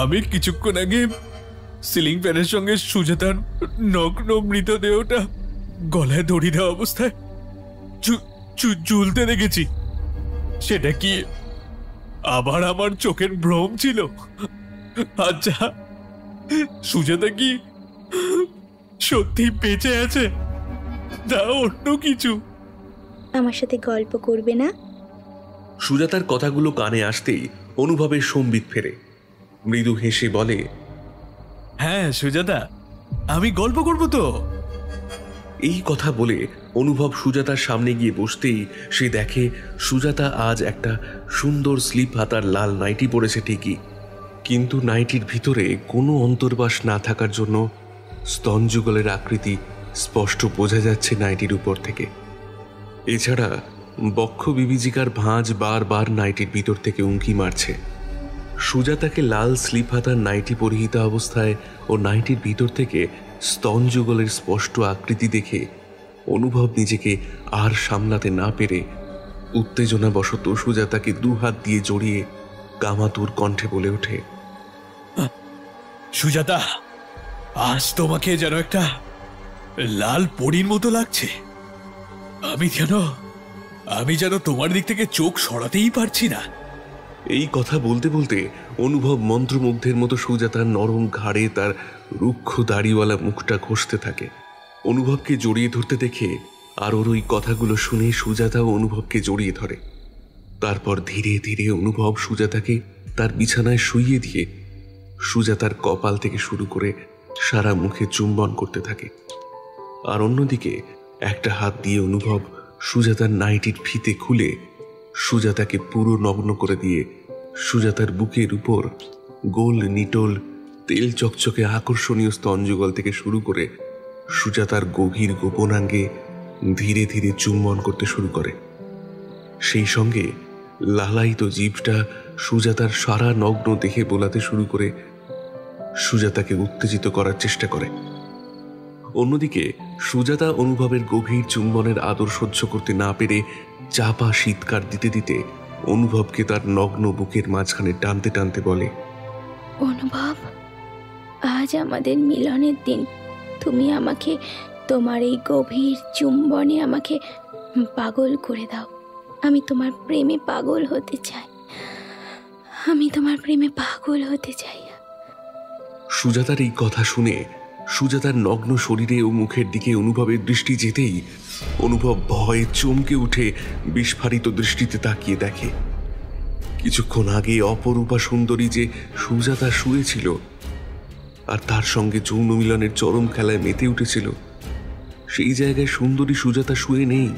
আমি কিছুক্ষণ আগে সিলিং ফ্যানের সঙ্গে সুজাতার নগ্ন মৃতদেহটা গলায় দড়ি দেওয়া অবস্থায় ঝুলতে দেখেছি। সেটা কি আবার আমার চোখের ভ্রম ছিল? আচ্ছা, সুজাতা কি সত্যি বেঁচে আছে, না অন্য কিছু? আমার সাথে গল্প করবে না? সুজাতার কথাগুলো কানে আসতেই অনুভবের সম্বিত ফেরে। মৃদু হেসে বলে, হ্যাঁ সুজাতা, আমি গল্প করব তো। এই কথা বলে অনুভব সুজাতার সামনে গিয়ে বসতেই সে দেখে সুজাতা আজ একটা সুন্দর স্লিপ হাতার লাল নাইটি পরেছে ঠিকই, কিন্তু নাইটির ভিতরে কোনো অন্তর্বাস না থাকার জন্য স্তনযুগলের আকৃতি স্পষ্ট বোঝা যাচ্ছে নাইটির উপর থেকে। এছাড়া বক্ষ বিবিজিকার ভাঁজ বারবার নাইটির ভিতর থেকে উঁকি মারছে। সুজাতাকে লাল স্লিপ হাতার নাইটি পরিহিতা অবস্থায় ও নাইটির ভিতর থেকে স্তনযুগলের স্পষ্ট আকৃতি দেখে অনুভব নিজেকে আর সামলাতে না পেরে উত্তেজনাবশত সুজাতাকে দুহাত দিয়ে জড়িয়ে কামাতুর কণ্ঠে বলে ওঠে, সুজাতা, আজ তোমাকে যেন একটা লাল পরীর মতো লাগছে। আমি যেন তোমার দিক থেকে চোখ সরাতেই পারছি না। এই কথা বলতে বলতে অনুভব মন্ত্রমুগ্ধের মতো সুজাতার নরম ঘাড়ে তার রুক্ষ দাড়িওয়ালা মুখটা ঘষতে থাকে। অনুভবকে জড়িয়ে ধরতে দেখে আর ওর ওই কথাগুলো শুনে সুজাতাও অনুভবকে জড়িয়ে ধরে। তারপর ধীরে ধীরে অনুভব সুজাতাকে তার বিছানায় শুইয়ে দিয়ে সুজাতার কপাল থেকে শুরু করে সারা মুখে চুম্বন করতে থাকে। আর অন্যদিকে একটা হাত দিয়ে অনুভব সুজাতার নাইটির ফিতে খুলে সুজাতাকে পুরো নগ্ন করে দিয়ে সুজাতার বুকের উপর গোল নিটোল তেল চকচকে আকর্ষণীয় স্তনযুগল থেকে শুরু করে সুজাতার গভীর গোপনাঙ্গে ধীরে ধীরে চুম্বন করতে শুরু করে। সেই সঙ্গে লালায়িত জিভটা সুজাতার সারা নগ্ন দেহে বোলাতে শুরু করে সুজাতাকে উত্তেজিত করার চেষ্টা করে। অন্যদিকে সুজাতা অনুভবের গভীর চুম্বনের আদর সহ্য করতে না পেরে চাপা শীতকার দিতে দিতে অনুভবকে তার নগ্ন বুকের মাঝখানে টানতে টানতে বলে, অনুভব, আজ আমাদের মিলনের দিন। তুমি আমাকে তোমার এই গভীর চুম্বনে আমাকে পাগল করে দাও। আমি তোমার প্রেমে পাগল হতে চাই, আমি তোমার প্রেমে পাগল হতে চাই। সুজাতার এই কথা শুনে সুজাতার নগ্ন শরীরে ও মুখের দিকে অনুভবের দৃষ্টি যেতেই অনুভব ভয়ে চমকে উঠে বিস্ফারিত দৃষ্টিতে তাকিয়ে দেখে কিছুক্ষণ আগে অপরূপা সুন্দরী যে সুজাতা শুয়েছিল আর তার সঙ্গে যৌন মিলনের চরম খেলায় মেতে উঠেছিল, সেই জায়গায় সুন্দরী সুজাতা শুয়ে নেই।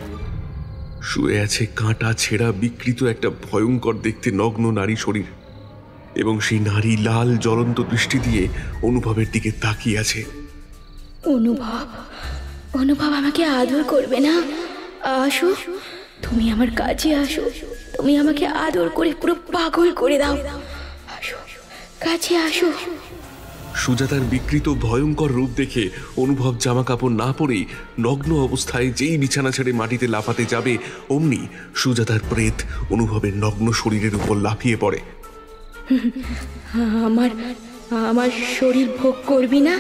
শুয়ে আছে কাঁটা ছেঁড়া বিকৃত একটা ভয়ঙ্কর দেখতে নগ্ন নারী শরীর, এবং সেই নারী লাল জ্বলন্ত দৃষ্টি দিয়ে অনুভবের দিকে তাকিয়ে আছে। অনুভব, অনুভব আমাকে আদর করবে না? আসো, তুমি আমার কাছে আসো, তুমি আমাকে আদর করে পুরো পাগল করে দাও। আসো, কাছে আসো। সুজাতার বিকৃত ভয়ঙ্কর রূপ দেখে অনুভব জামা কাপড় না পরেই নগ্ন অবস্থায় যেই বিছানা ছেড়ে মাটিতে লাফাতে যাবে, অমনি সুজাতার প্রেত অনুভবের নগ্ন শরীরের উপর লাফিয়ে পড়ে। আমার আমার শরীর ভোগ করবি না?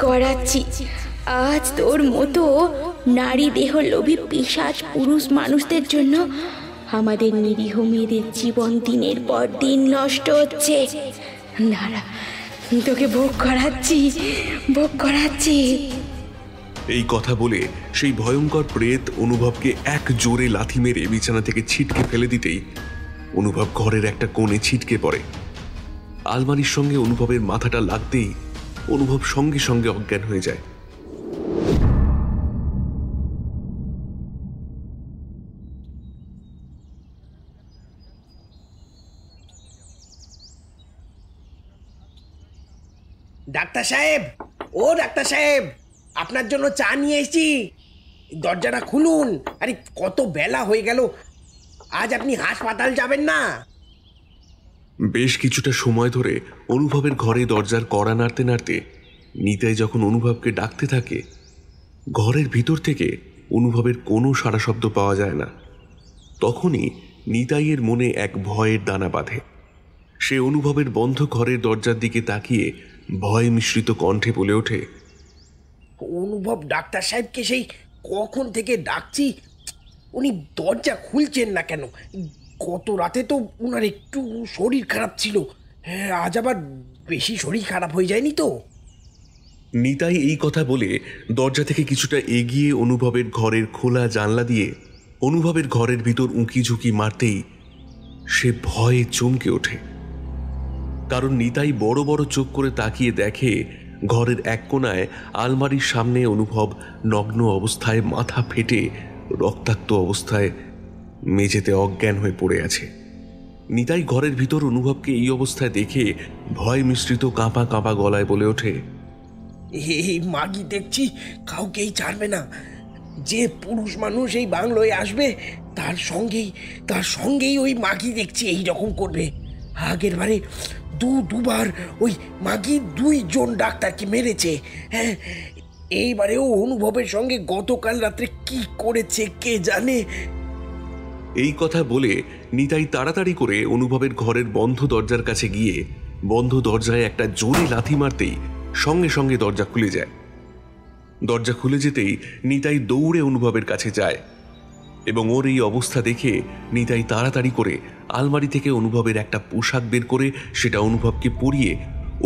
করাচ্ছি। আজ তোর মতো নারী দেহ লোভী পিশাচ পুরুষ মানুষদের জন্য আমাদের নিরীহ মেয়েদের জীবন দিনের পর দিন নষ্ট হচ্ছে। না, তোকে ভোগ করাচ্ছি, ভোগ করাচ্ছি। এই কথা বলে সেই ভয়ঙ্কর প্রেত অনুভবকে এক জোরে লাথি মেরে বিছানা থেকে ছিটকে ফেলে দিতেই অনুভব ঘরের একটা কোণে ছিটকে পড়ে। আলমারির সঙ্গে অনুভবের মাথাটা লাগতেই অনুভব সঙ্গে সঙ্গে অজ্ঞান হয়ে যায়। ডাক্তার সাহেব, ও ডাক্তার সাহেব, আপনার জন্য চা নিয়ে এসেছি। দরজাটা খুলুন। আরে কত বেলা হয়ে গেল, আজ আপনি হাসপাতাল যাবেন না? বেশ কিছুটা সময় ধরে অনুভবের ঘরে দরজার কড়া নাড়তে নাড়তে নিতাই যখন অনুভবকে ডাকতে থাকে, ঘরের ভিতর থেকে অনুভবের কোনো সাড়া শব্দ পাওয়া যায় না। তখনই নিতাইয়ের মনে এক ভয়ের দানা বাঁধে। সে অনুভবের বন্ধ ঘরের দরজার দিকে তাকিয়ে ভয় মিশ্রিত কণ্ঠে বলে ওঠে, অনুভব ডাক্তার সাহেবকে সেই কখন থেকে ডাকছি, উনি দরজা খুলছেন না কেন? গত রাতে তো উনার একটু শরীর খারাপ ছিল, হ্যাঁ, আজ আবার বেশি শরীর খারাপ হয়ে যায়নি তো? নিতাই এই কথা বলে দরজা থেকে কিছুটা এগিয়ে অনুভবের ঘরের খোলা জানলা দিয়ে অনুভবের ঘরের ভিতর উঁকি ঝুঁকি মারতেই সে ভয়ে চমকে ওঠে। কারণ নিতাই বড় বড় চোখ করে তাকিয়ে দেখে ঘরের এক কোণায় আলমারির সামনে অনুভব নগ্ন অবস্থায় মাথা ফেটে রক্তাক্ত অবস্থায় মেঝেতে অজ্ঞান হয়ে পড়ে আছে। নিতাই ঘরের ভিতর অনুভবকে এই অবস্থায় দেখে ভয় মিশ্রিত কাঁপা কাঁপা গলায় বলে ওঠে, এই মাগি দেখছি কাউকেই ছাড়বে না। যে পুরুষ মানুষ এই বাংলোয় আসবে তার সঙ্গেই ওই মাগি দেখছি এই রকম করবে। আগের বারে দুবার ওই মাগি 2 জন ডাক্তারকে মেরেছে। হ্যাঁ, এইবারেও অনুভবের সঙ্গে গতকাল রাত্রে কি করেছে কে জানে। এই কথা বলে নিতাই তাড়াতাড়ি করে অনুভবের ঘরের বন্ধ দরজার কাছে গিয়ে বন্ধ দরজায় একটা জোরে লাথি মারতেই সঙ্গে সঙ্গে দরজা খুলে যায়। দরজা খুলে যেতেই নিতাই দৌড়ে অনুভবের কাছে যায় এবং ওর এই অবস্থা দেখে নিতাই তাড়াতাড়ি করে আলমারি থেকে অনুভবের একটা পোশাক বের করে সেটা অনুভবকে পরিয়ে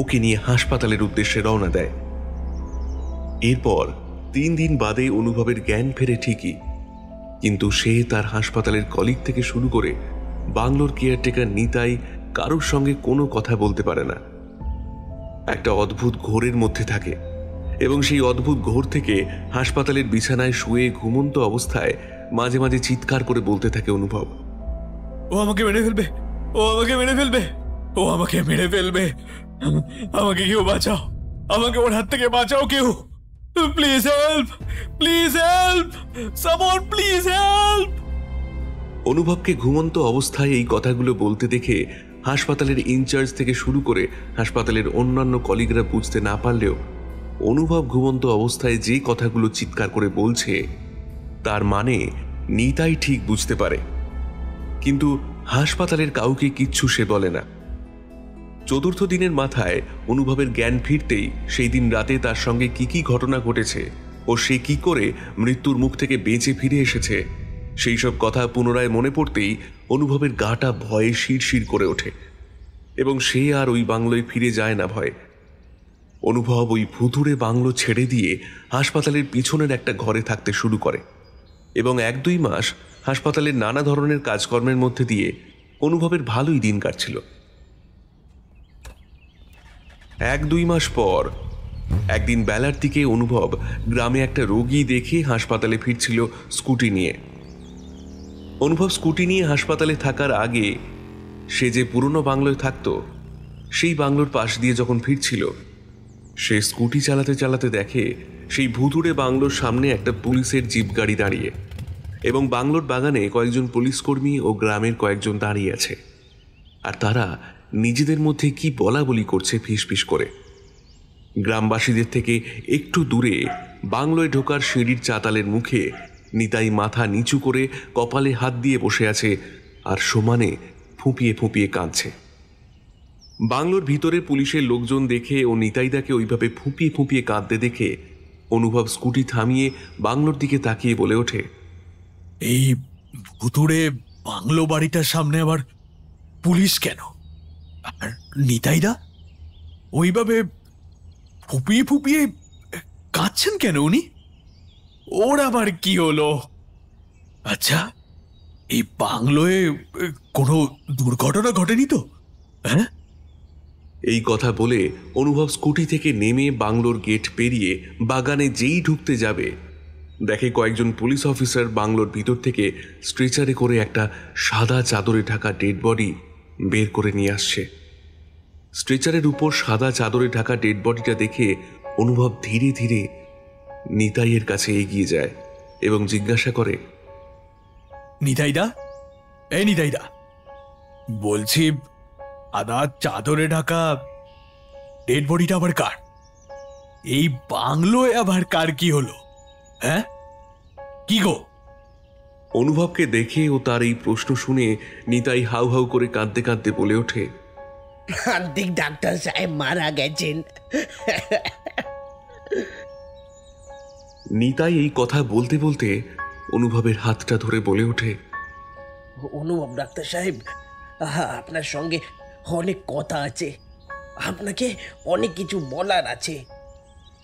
ওকে নিয়ে হাসপাতালের উদ্দেশ্যে রওনা দেয়। এরপর 3 দিন বাদে অনুভবের জ্ঞান ফেরে ঠিকই, কিন্তু সে তার হাসপাতালের কলিগ থেকে শুরু করে বাংলোর কেয়ারটেকার নিতাই কারোর সঙ্গে কোনো কথা বলতে পারে না। একটা অদ্ভুত ঘোরের মধ্যে থাকে এবং সেই অদ্ভুত ঘোর থেকে হাসপাতালের বিছানায় শুয়ে ঘুমন্ত অবস্থায় মাঝে মাঝে চিৎকার করে বলতে থাকে অনুভব, ও আমাকে মেরে ফেলবে, ও আমাকে মেরে ফেলবে, ও আমাকে মেরে ফেলবে, আমাকে কেউ বাঁচাও, আমাকে ওর হাত থেকে বাঁচাও কেউ, please help, please help, someone please help. অনুভবকে ঘুমন্ত অবস্থায় এই কথাগুলো বলতে দেখে হাসপাতালের ইনচার্জ থেকে শুরু করে হাসপাতালের অন্যান্য কলিগরা বুঝতে না পারলেও অনুভব ঘুমন্ত অবস্থায় যে কথাগুলো চিৎকার করে বলছে তার মানে নিতাই ঠিক বুঝতে পারে, কিন্তু হাসপাতালের কাউকে কিচ্ছু সে বলে না। চতুর্থ দিনের মাথায় অনুভবের জ্ঞান ফিরতেই সেই দিন রাতে তার সঙ্গে কি কি ঘটনা ঘটেছে ও সে কি করে মৃত্যুর মুখ থেকে বেঁচে ফিরে এসেছে সেই সব কথা পুনরায় মনে পড়তেই অনুভবের গাটা ভয়ে শিরশির করে ওঠে এবং সে আর ওই বাংলোয় ফিরে যায় না ভয়ে। অনুভব ওই ভুতুড়ে বাংলো ছেড়ে দিয়ে হাসপাতালের পিছনের একটা ঘরে থাকতে শুরু করে এবং 1-2 মাস হাসপাতালের নানা ধরনের কাজকর্মের মধ্যে দিয়ে অনুভবের ভালোই দিন কাটছিল। 1-2 মাস পর একদিন বেলার দিকে অনুভব গ্রামে একটা রোগী দেখে হাসপাতালে ফিরছিল স্কুটি নিয়ে। অনুভব স্কুটি নিয়ে হাসপাতালে থাকার আগে সে যে পুরনো বাংলোয় থাকতো সেই বাংলোর পাশ দিয়ে যখন ফিরছিল, সে স্কুটি চালাতে চালাতে দেখে সেই ভুতুড়ে বাংলোর সামনে একটা পুলিশের জিপ গাড়ি দাঁড়িয়ে এবং বাংলোর বাগানে কয়েকজন পুলিশকর্মী ও গ্রামের কয়েকজন দাঁড়িয়ে আছে, আর তারা নিজেদের মধ্যে কি বলা বলি করছে ফিসফিস করে। গ্রামবাসীদের থেকে একটু দূরে বাংলোয় ঢোকার সিঁড়ির চাতালের মুখে নিতাই মাথা নিচু করে কপালে হাত দিয়ে বসে আছে আর সমানে ফুঁপিয়ে ফুঁপিয়ে কাঁদছে। বাংলোর ভিতরে পুলিশের লোকজন দেখে ও নিতাইদাকে ওইভাবে ফুঁপিয়ে ফুঁপিয়ে কাঁদতে দেখে অনুভব স্কুটি থামিয়ে বাংলোর দিকে তাকিয়ে বলে ওঠে, এই ভুতুড়ে বাংলো বাড়িটার সামনে আবার পুলিশ কেন? আর নিতাইদা ওইভাবে ফুপিয়ে ফুপিয়ে কাঁদছেন কেন উনি? ওর আবার কি হলো? আচ্ছা, এই বাংলোয় কোনো দুর্ঘটনা ঘটেনি তো? হ্যাঁ? এই কথা বলে অনুভব স্কুটি থেকে নেমে বাংলোর গেট পেরিয়ে বাগানে যেই ঢুকতে যাবে, দেখে কয়েকজন পুলিশ অফিসার বাংলোর ভিতর থেকে স্ট্রেচারে করে একটা সাদা চাদরে ঢাকা ডেড বডি বের করে নিয়ে আসছে। স্ট্রেচারের উপর সাদা চাদরে ঢাকা ডেড বডিটা দেখে অনুভব ধীরে ধীরে নিতাইয়ের কাছে এগিয়ে যায় এবং জিজ্ঞাসা করে, নিতাইদা, এই নিতাইদা, বলছি আদা চাদরে ঢাকা ডেড বডিটা আবার কার? এই বাংলোয় আবার কার কি হলো? হ্যাঁ, কি গো? অনুভবকে দেখে ও তার এই প্রশ্ন শুনে নিতাই হাউ হাউ করে কাঁদতে কাঁদতে বলে ওঠে, প্রান্তিক ডাক্তার সাহেব মারা গেছেন। নিতাই এই কথা বলতে বলতে অনুভবের হাতটা ধরে বলে ওঠে, অনুভব ডাক্তার সাহেব, আপনার সঙ্গে অনেক কথা আছে, আপনাকে অনেক কিছু বলার আছে।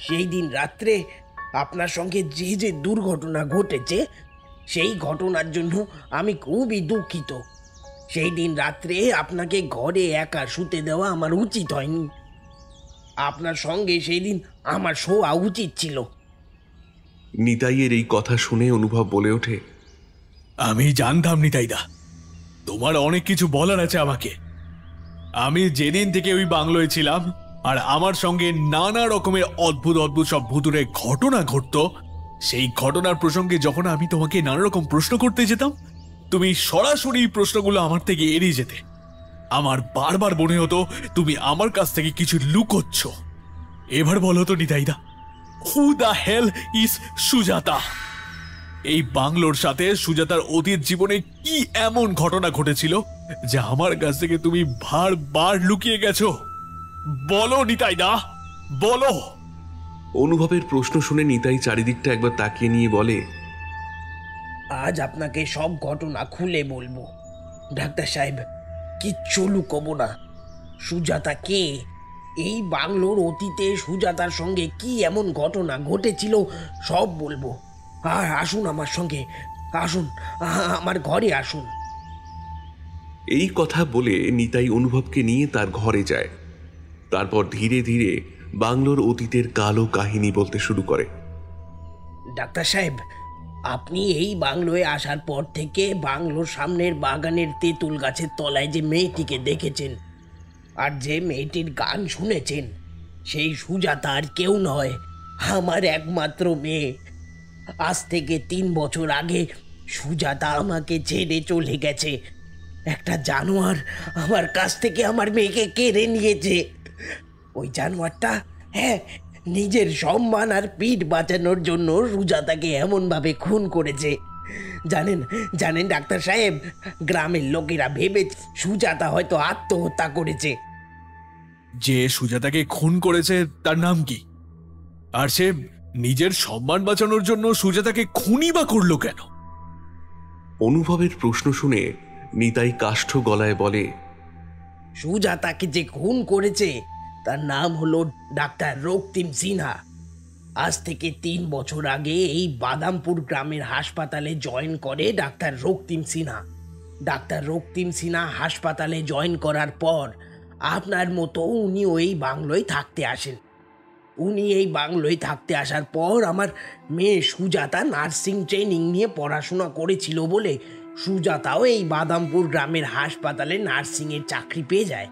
সেই দিন রাত্রে আপনার সঙ্গে যে যে দুর্ঘটনা ঘটেছে সেই ঘটনার জন্য আমি খুবই দুঃখিত। সেই দিন রাত্রে আপনাকে ঘরে একা শুতে দেওয়া আমার উচিত হয়নি। আপনার সঙ্গে সেই দিন আমার শোয়া উচিত ছিল। নিতাইয়ের এই কথা শুনে অনুভব বলে ওঠে, আমি জানতাম নিতাইদা তোমার অনেক কিছু বলার আছে আমাকে। আমি যেদিন থেকে ওই বাংলোয় ছিলাম আর আমার সঙ্গে নানা রকমের অদ্ভুত অদ্ভুত সব ভুতুরে ঘটনা ঘটতো, সেই ঘটনার প্রসঙ্গে যখন আমি তোমাকে নানা রকম প্রশ্ন করতে যেতাম, তুমি সরাসরি প্রশ্নগুলো আমার থেকে এড়িয়ে যেতে। আমার বারবার মনে হতো তুমি আমার কাছ থেকে কিছু লুকোচ্ছ। এবার বলো তো নিতাইদা, who the hell is Sujata? এই বাংলোর সাথে সুজাতার অতীত জীবনে কি এমন ঘটনা ঘটেছিল যা আমার কাছ থেকে তুমি বারবার লুকিয়ে গেছো? বলো নিতাইদা, বলো। অনুভবের প্রশ্ন শুনে নিতাই চারিদিকটা একবার তাকিয়ে নিয়ে বলে, আজ আপনাকে সব ঘটনা খুলে বলবো ডাক্তার সাহেব, কিচ্ছু লুকোবো না। সুজাতা কে? এই বাংলোর অতীতে সুজাতার সঙ্গে কি এমন ঘটনা ঘটেছিল সব বলবো। আর আসুন আমার সঙ্গে, আসুন আমার ঘরে আসুন। এই কথা বলে নিতাই অনুভবকে নিয়ে তার ঘরে যায়। তারপর ধীরে ধীরে বাংলোর অতীতের কালো কাহিনী বলতে শুরু করে। ডাক্তার সাহেব, আপনি এই বাংলোয় আসার পর থেকে বাংলোর সামনের বাগানের তেঁতুল গাছের তলায় যে মেয়েটিকে দেখেছেন আর যে মেয়েটির গান শুনেছেন, সেই সুজাতা আর কেউ নয়, আমার একমাত্র মেয়ে। আজ থেকে 3 বছর আগে সুজাতা আমাকে ছেড়ে চলে গেছে। একটা জানোয়ার আমার কাছ থেকে আমার মেয়েকে কেড়ে নিয়েছে। ওই জানোয়ারটা, হ্যাঁ, নিজের সম্মান আর পিঠ বাঁচানোর জন্য সুজাতাকে এমনভাবে খুন করেছে জানেন জানেন ডাক্তার সাহেব, গ্রামের লোকেরা ভেবে সুজাতা হয়তো আত্মহত্যা করেছে। যে সুজাতাকে খুন করেছে তার নাম কি? আর সে নিজের সম্মান বাঁচানোর জন্য সুজাতাকে খুনই বা করলো কেন? অনুভবের প্রশ্ন শুনে নিতাই কাষ্ঠ গলায় বলে, সুজাতাকে যে খুন করেছে তার নাম হলো ডাক্তার রক্তিম সিনহা। আজ থেকে 3 বছর আগে এই বাদামপুর গ্রামের হাসপাতালে জয়েন করে ডাক্তার রক্তিম সিনহা। ডাক্তার রক্তিম সিনহা হাসপাতালে জয়েন করার পর আপনার মতো উনি ওই বাংলোয় থাকতে আসেন। উনি এই বাংলোয় থাকতে আসার পর আমার মেয়ে সুজাতা নার্সিং ট্রেনিং নিয়ে পড়াশোনা করেছিল বলে সুজাতাও এই বাদামপুর গ্রামের হাসপাতালে নার্সিংয়ের চাকরি পেয়ে যায়।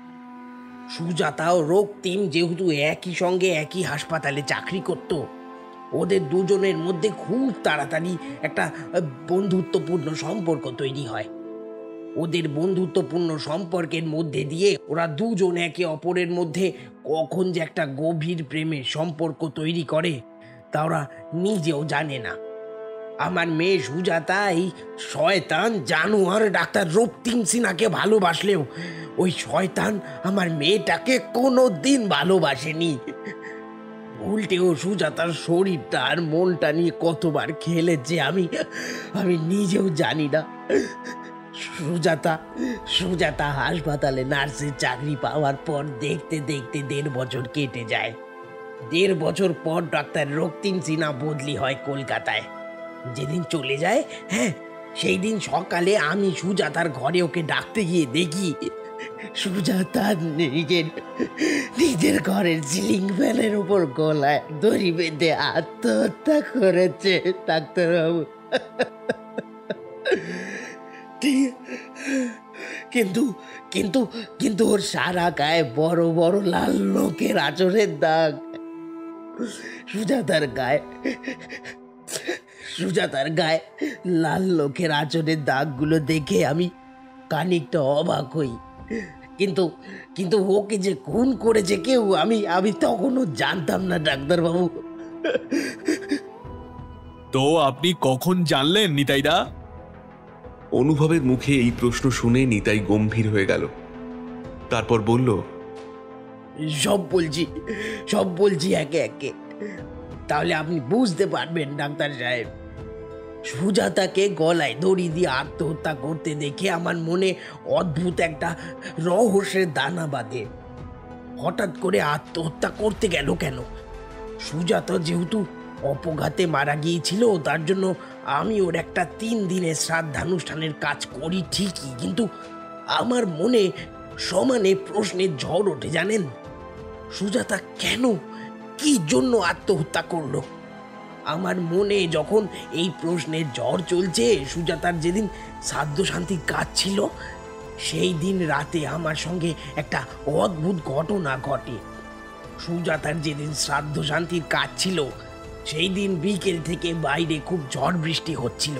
সুজাতা ও রক্তিম যেহেতু একই সঙ্গে একই হাসপাতালে চাকরি করত, ওদের দুজনের মধ্যে খুব তাড়াতাড়ি একটা বন্ধুত্বপূর্ণ সম্পর্ক তৈরি হয়। ওদের বন্ধুত্বপূর্ণ সম্পর্কের মধ্যে দিয়ে ওরা দুজন একে অপরের মধ্যে কখন যে একটা গভীর প্রেমের সম্পর্ক তৈরি করে তা ওরা নিজেও জানে না। আমার মেয়ে সুজাতা এই শয়তান জানোয়ার ডাক্তার রক্তিম সিনহাকে ভালোবাসলেও ওই শয়তান আমার মেয়েটাকে কোনো দিন ভালোবাসেনি। উল্টেও সুজাতার শরীরটা আর মনটা নিয়ে কতবার খেলেছে আমি নিজেও জানি না। সুজাতা সুজাতা হাসপাতালে নার্সের চাকরি পাওয়ার পর দেখতে দেখতে 1.5 বছর কেটে যায়। 1.5 বছর পর ডাক্তার রক্তিম সিনহা বদলি হয় কলকাতায়। যেদিন চলে যায়, হ্যাঁ, সেই দিন সকালে আমি সুজাতার ঘরে ওকে ডাকতে গিয়ে দেখি সুজাতা নিজের ঘরের সিলিং ফ্যানের উপর গলায় দড়ি বেঁধে আত্মহত্যা করেছে ডাক্তারবাবু। কিন্তু কিন্তু কিন্তু ওর সারা গায়ে বড় বড় লাল লোকের আঁচড়ের দাগ। সুজাতার গায়ে লাল লোকের আঁচড়ের দাগগুলো দেখে আমি খানিকটা অবাক হই। কিন্তু কিন্তু ওকে যে খুন করেছে কেউ আমি তখনও জানতাম না ডাক্তারবাবু। তো আপনি কখন জানলেন নিতাইদা? অনুভবের মুখে এই প্রশ্ন শুনে নিতাই গম্ভীর হয়ে গেল। তারপর বলল, সব বলছি একে একে, তাহলে আপনি বুঝতে পারবেন ডাক্তার সাহেব। সুজাতাকে গলায় দড়ি দিয়ে আত্মহত্যা করতে দেখে আমার মনে অদ্ভুত একটা রহস্যের দানা বাঁধে। হঠাৎ করে আত্মহত্যা করতে গেল কেন? সুজাতা যেহেতু অপঘাতে মারা গিয়েছিল, তার জন্য আমি ওর একটা 3 দিনের শ্রাদ্ধানুষ্ঠানের কাজ করি ঠিকই, কিন্তু আমার মনে সমানে প্রশ্নের ঝড় ওঠে। জানেন, সুজাতা কেন, কি জন্য আত্মহত্যা করলো? আমার মনে যখন এই প্রশ্নের ঝড় চলছে, সুজাতার যেদিন শ্রাদ্ধ শান্তির কাজ ছিল সেই দিন রাতে আমার সঙ্গে একটা অদ্ভুত ঘটনা ঘটে। সুজাতার যেদিন শ্রাদ্ধ শান্তির কাজ ছিল সেই দিন বিকেল থেকে বাইরে খুব ঝড় বৃষ্টি হচ্ছিল।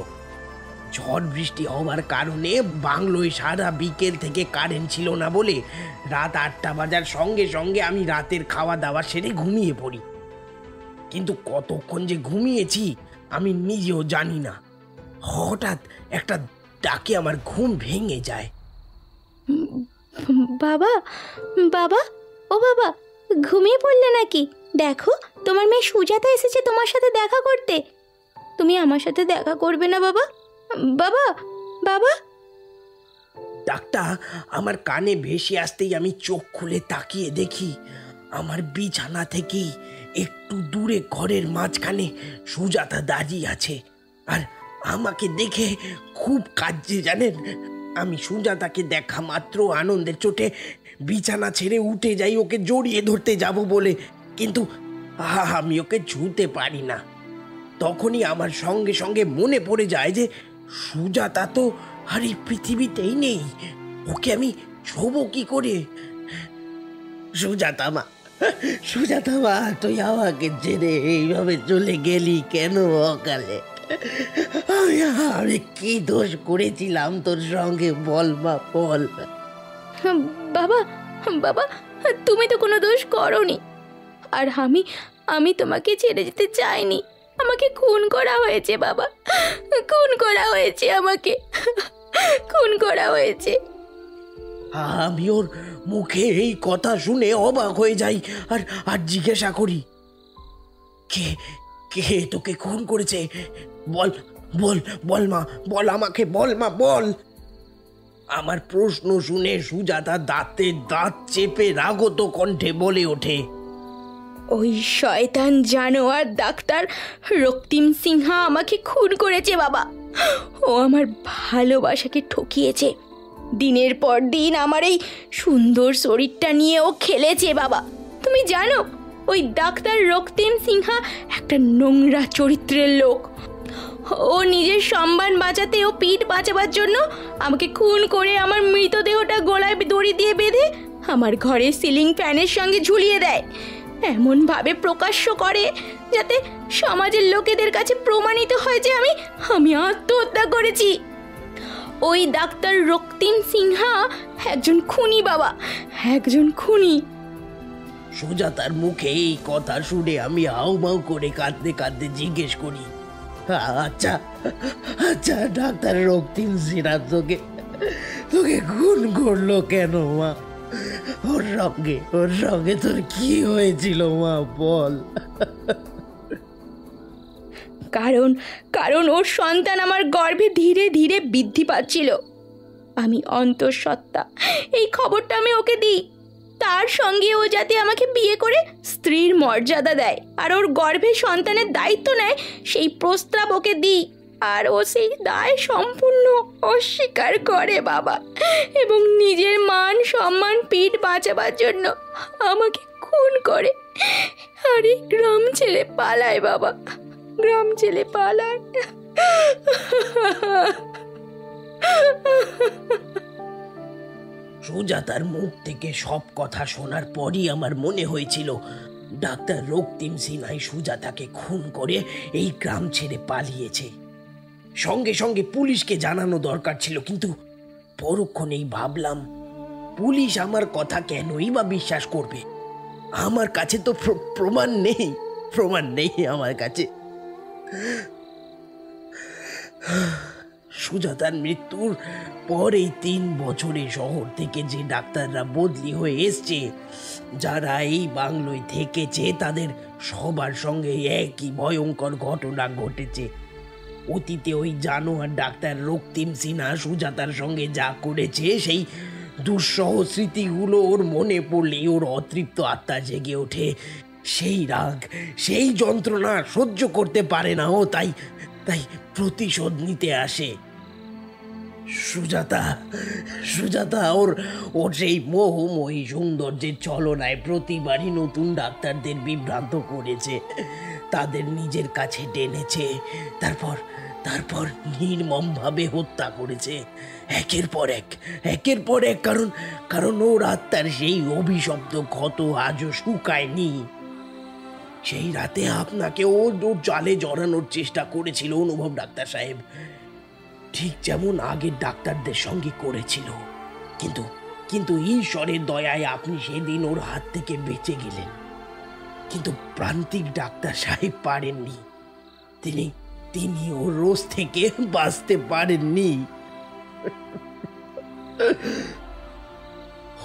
ঝড় বৃষ্টি হওয়ার কারণে বাংলোয় সারা বিকেল থেকে কারেন্ট ছিল না বলে রাত 8টা বাজার সঙ্গে সঙ্গে আমি রাতের খাওয়া দাওয়া সেরে ঘুমিয়ে পড়ি। কিন্তু কতক্ষণ যে ঘুমিয়েছি আমি নিজেও জানি না। হঠাৎ একটা ডাকে আমার ঘুম ভেঙে যায়। বাবা, বাবা, ও বাবা, ঘুমিয়ে পড়লে নাকি? দেখো, তোমার মেয়ে সুজাতা এসেছে তোমার সাথে দেখা করতে। তুমি আমার সাথে দেখা করবে না বাবা? বাবা, বাবা। ডাকটা আমার কানে ভেসে আসতেই আমি চোখ খুলে তাকিয়ে দেখি আমার বিছানা থেকেই একটু দূরে ঘরের মাঝখানে সুজাতা দাঁড়িয়ে আছে আর আমাকে দেখে খুব কাঁদছে। জানেন, আমি সুজাতাকে দেখা মাত্র আনন্দের চোটে বিছানা ছেড়ে উঠে যাই ওকে জড়িয়ে ধরতে যাব বলে, কিন্তু আমি ওকে ছুঁতে পারি না। তখনই আমার সঙ্গে সঙ্গে মনে পড়ে যায় যে সুজাতা তো আর এই পৃথিবীতেই নেই। ওকে আমি ছোবো কি করে? সুজাতা মা, তুই আমাকে ছেড়ে এইভাবে চলে গেলি কেন অকালে? আমি কি দোষ করেছিলাম তোর সঙ্গে, বল মা, বল। বাবা, বাবা, তুমি তো কোনো দোষ করোনি। আর আমি তোমাকে ছেড়ে যেতে চাইনি। আমাকে খুন করা হয়েছে বাবা, খুন করা হয়েছে, আমাকে খুন করা হয়েছে। আমি ওর মুখে এই কথা শুনে অবাক হয়ে যাই আর আর জিজ্ঞাসা করি, কে কে তোকে খুন করেছে? বল বল বল মা, বল আমাকে, বল মা বল। আমার প্রশ্ন শুনে সুজাতা দাঁতে দাঁত চেপে রাগত কণ্ঠে বলে ওঠে, ওই শয়তান জানোয়ার ডাক্তার রক্তিম সিনহা আমাকে খুন করেছে বাবা। ও আমার ভালোবাসাকে ঠকিয়েছে। দিনের পর দিন আমার এই সুন্দর শরীরটা নিয়ে ও খেলেছে বাবা। তুমি জানো ওই ডাক্তার রক্তিম সিনহা একটা নোংরা চরিত্রের লোক। ও নিজের সম্মান বাঁচাতে ও পিঠ বাঁচাবার জন্য আমাকে খুন করে আমার মৃতদেহটা গলায় দড়ি দিয়ে বেঁধে আমার ঘরের সিলিং ফ্যানের সঙ্গে ঝুলিয়ে দেয়। এমনভাবে প্রকাশ্য করে যাতে সমাজের লোকেদের কাছে প্রমাণিত হয় যে আমি আত্মহত্যা করেছি। ওই ডাক্তার রক্তিম সিনহা একজন খুনি বাবা, একজন খুনি। সুজাতার মুখে এই কথা শুনে আমি হাউমাউ করে কাঁদতে কাঁদতে জিজ্ঞেস করি, আচ্ছা আচ্ছা ডাক্তার রক্তিম সিনহা তোকে তোকে খুন করলো কেন মা? ওর সঙ্গে তোর কি হয়েছিল মা, বল। কারণ ওর সন্তান আমার গর্ভে ধীরে ধীরে বৃদ্ধি পাচ্ছিল। আমি অন্তঃসত্ত্বা এই খবরটা আমি ওকে দিই। তার সঙ্গে ও যাতে আমাকে বিয়ে করে স্ত্রীর মর্যাদা দেয় আর ওর গর্ভে সন্তানের দায়িত্ব নেয় সেই প্রস্তাব ওকে দিই। আর ও সেই দায় সম্পূর্ণ অস্বীকার করে বাবা, এবং নিজের মান সম্মান পিঠ বাঁচাবার জন্য আমাকে খুন করে আর এই গ্রাম ছেড়ে পালায় বাবা, গ্রাম ছেড়ে পালায়। সুজাতার মুখ থেকে সব কথা শোনার পরই আমার মনে হয়েছিল ডাক্তার রক্তিম সিনহাই সুজাতাকে খুন করে এই গ্রাম ছেড়ে পালিয়েছে। সঙ্গে সঙ্গে পুলিশকে জানানো দরকার ছিল, কিন্তু পরক্ষণেই ভাবলাম পুলিশ আমার কথা কেনই বা বিশ্বাস করবে? আমার কাছে তো প্রমাণ নেই আমার কাছে। সুজাতার মৃত্যুর পর এই 3 বছরে শহর থেকে যে ডাক্তাররা বদলি হয়ে এসছে, যারা এই বাংলোয় থেকেছে, তাদের সবার সঙ্গে একই ভয়ঙ্কর ঘটনা ঘটেছে। অতীতে ওই জানোয়ার ডাক্তার রক্তিম সিনহা সুজাতার সঙ্গে যা করেছে, সেই দুঃসহ স্মৃতিগুলো ওর মনে পড়লেই ওর অতৃপ্ত আত্মা জেগে ওঠে। সেই রাগ, সেই যন্ত্রণা সহ্য করতে পারে না ও, তাই প্রতিশোধ নিতে আসে। সুজাতা ওর সেই মোহময়ী সৌন্দর্যের ছলনায় প্রতিবারই নতুন ডাক্তারদের বিভ্রান্ত করেছে, তাদের নিজের কাছে টেনেছে, তারপর নির্মমভাবে হত্যা করেছে একের পর এক। কারণ ওর আত্মার সেই অভিশপ্ত ক্ষত আজও শুকায়নি। সেই রাতে আপনাকে ওর জালে জড়ানোর চেষ্টা করেছিল অনুভব ডাক্তার সাহেব, ঠিক যেমন আগের ডাক্তারদের সঙ্গে করেছিল। কিন্তু ঈশ্বরের দয়ায় আপনি সেদিন ওর হাত থেকে বেঁচে গেলেন। কিন্তু প্রান্তিক ডাক্তার সাহেব পারেননি, তিনি ওর রোজ থেকে বাঁচতে পারেননি।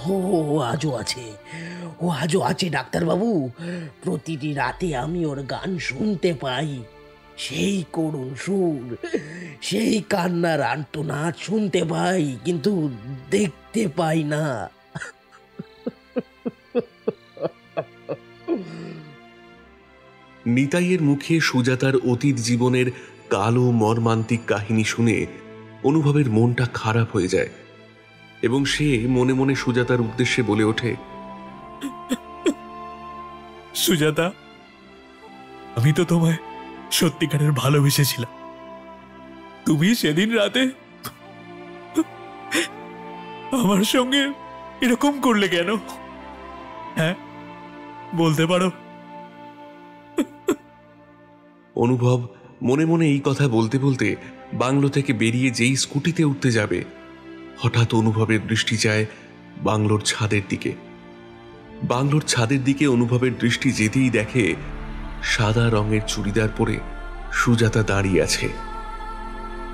ও আজও আছে ডাক্তারবাবু। প্রতিটি রাতে আমি ওর গান শুনতে পাই, সেই করুণ সুর, সেই কান্নার আর্তনাদ শুনতে পাই, কিন্তু দেখতে পাই না। নিতাইয়ের মুখে সুজাতার অতীত জীবনের কালো মর্মান্তিক কাহিনী শুনে অনুভবের মনটা খারাপ হয়ে যায় এবং সে মনে মনে সুজাতার উদ্দেশ্যে বলে ওঠে, সুজাতা, আমি তো তোমায় সত্যিকারের ভালোবেসেছিলাম। তুমি সেদিন রাতে আমার সঙ্গে এরকম করলে কেন? হ্যাঁ, বলতে পারো? অনুভব মনে মনে এই কথা বলতে বলতে বাংলো থেকে বেরিয়ে যেই স্কুটিতে উঠতে যাবে, হঠাৎ অনুভবের দৃষ্টি যায় বাংলোর ছাদের দিকে। বাংলোর ছাদের দিকে অনুভবের দৃষ্টি যেতেই দেখে সাদা রঙের চুড়িদার পরে সুজাতা দাঁড়িয়ে আছে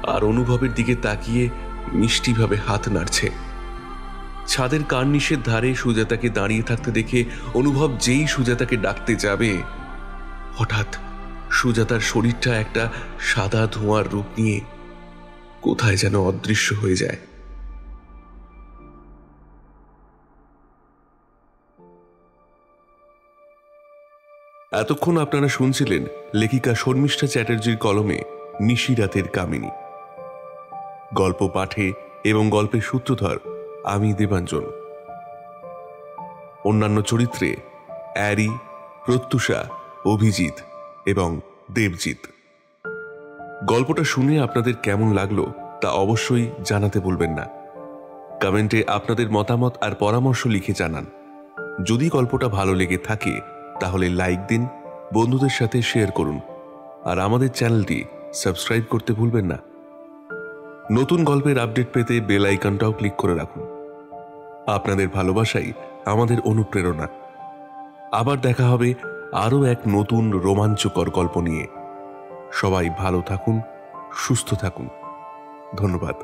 আর অনুভবের দিকে তাকিয়ে মিষ্টিভাবে হাত নাড়ছে। ছাদের কার্নিশের ধারে সুজাতাকে দাঁড়িয়ে থাকতে দেখে অনুভব যেই সুজাতাকে ডাকতে যাবে, হঠাৎ সুজাতার শরীরটা একটা সাদা ধোঁয়ার রূপ নিয়ে কোথায় যেন অদৃশ্য হয়ে যায়। এতক্ষণ আপনারা শুনছিলেন লেখিকা শর্মিষ্ঠা চ্যাটার্জির কলমে নিশিরাতের কামিনী। গল্প পাঠে এবং গল্পের সূত্রধর আমি দেবাঞ্জন। অন্যান্য চরিত্রে অ্যারি, প্রত্যুষা, অভিজিৎ এবং দেবজিৎ। গল্পটা শুনে আপনাদের কেমন লাগলো তা অবশ্যই জানাতে ভুলবেন না। কমেন্টে আপনাদের মতামত আর পরামর্শ লিখে জানান। যদি গল্পটা ভালো লেগে থাকে তাহলে লাইক দিন, বন্ধুদের সাথে শেয়ার করুন আর আমাদের চ্যানেলটি সাবস্ক্রাইব করতে ভুলবেন না। নতুন গল্পের আপডেট পেতে বেল আইকনটাও ক্লিক করে রাখুন। আপনাদের ভালোবাসাই আমাদের অনুপ্রেরণা। আবার দেখা হবে আরও এক নতুন রোমাঞ্চকর গল্প নিয়ে। সবাই ভালো থাকুন, সুস্থ থাকুন। ধন্যবাদ।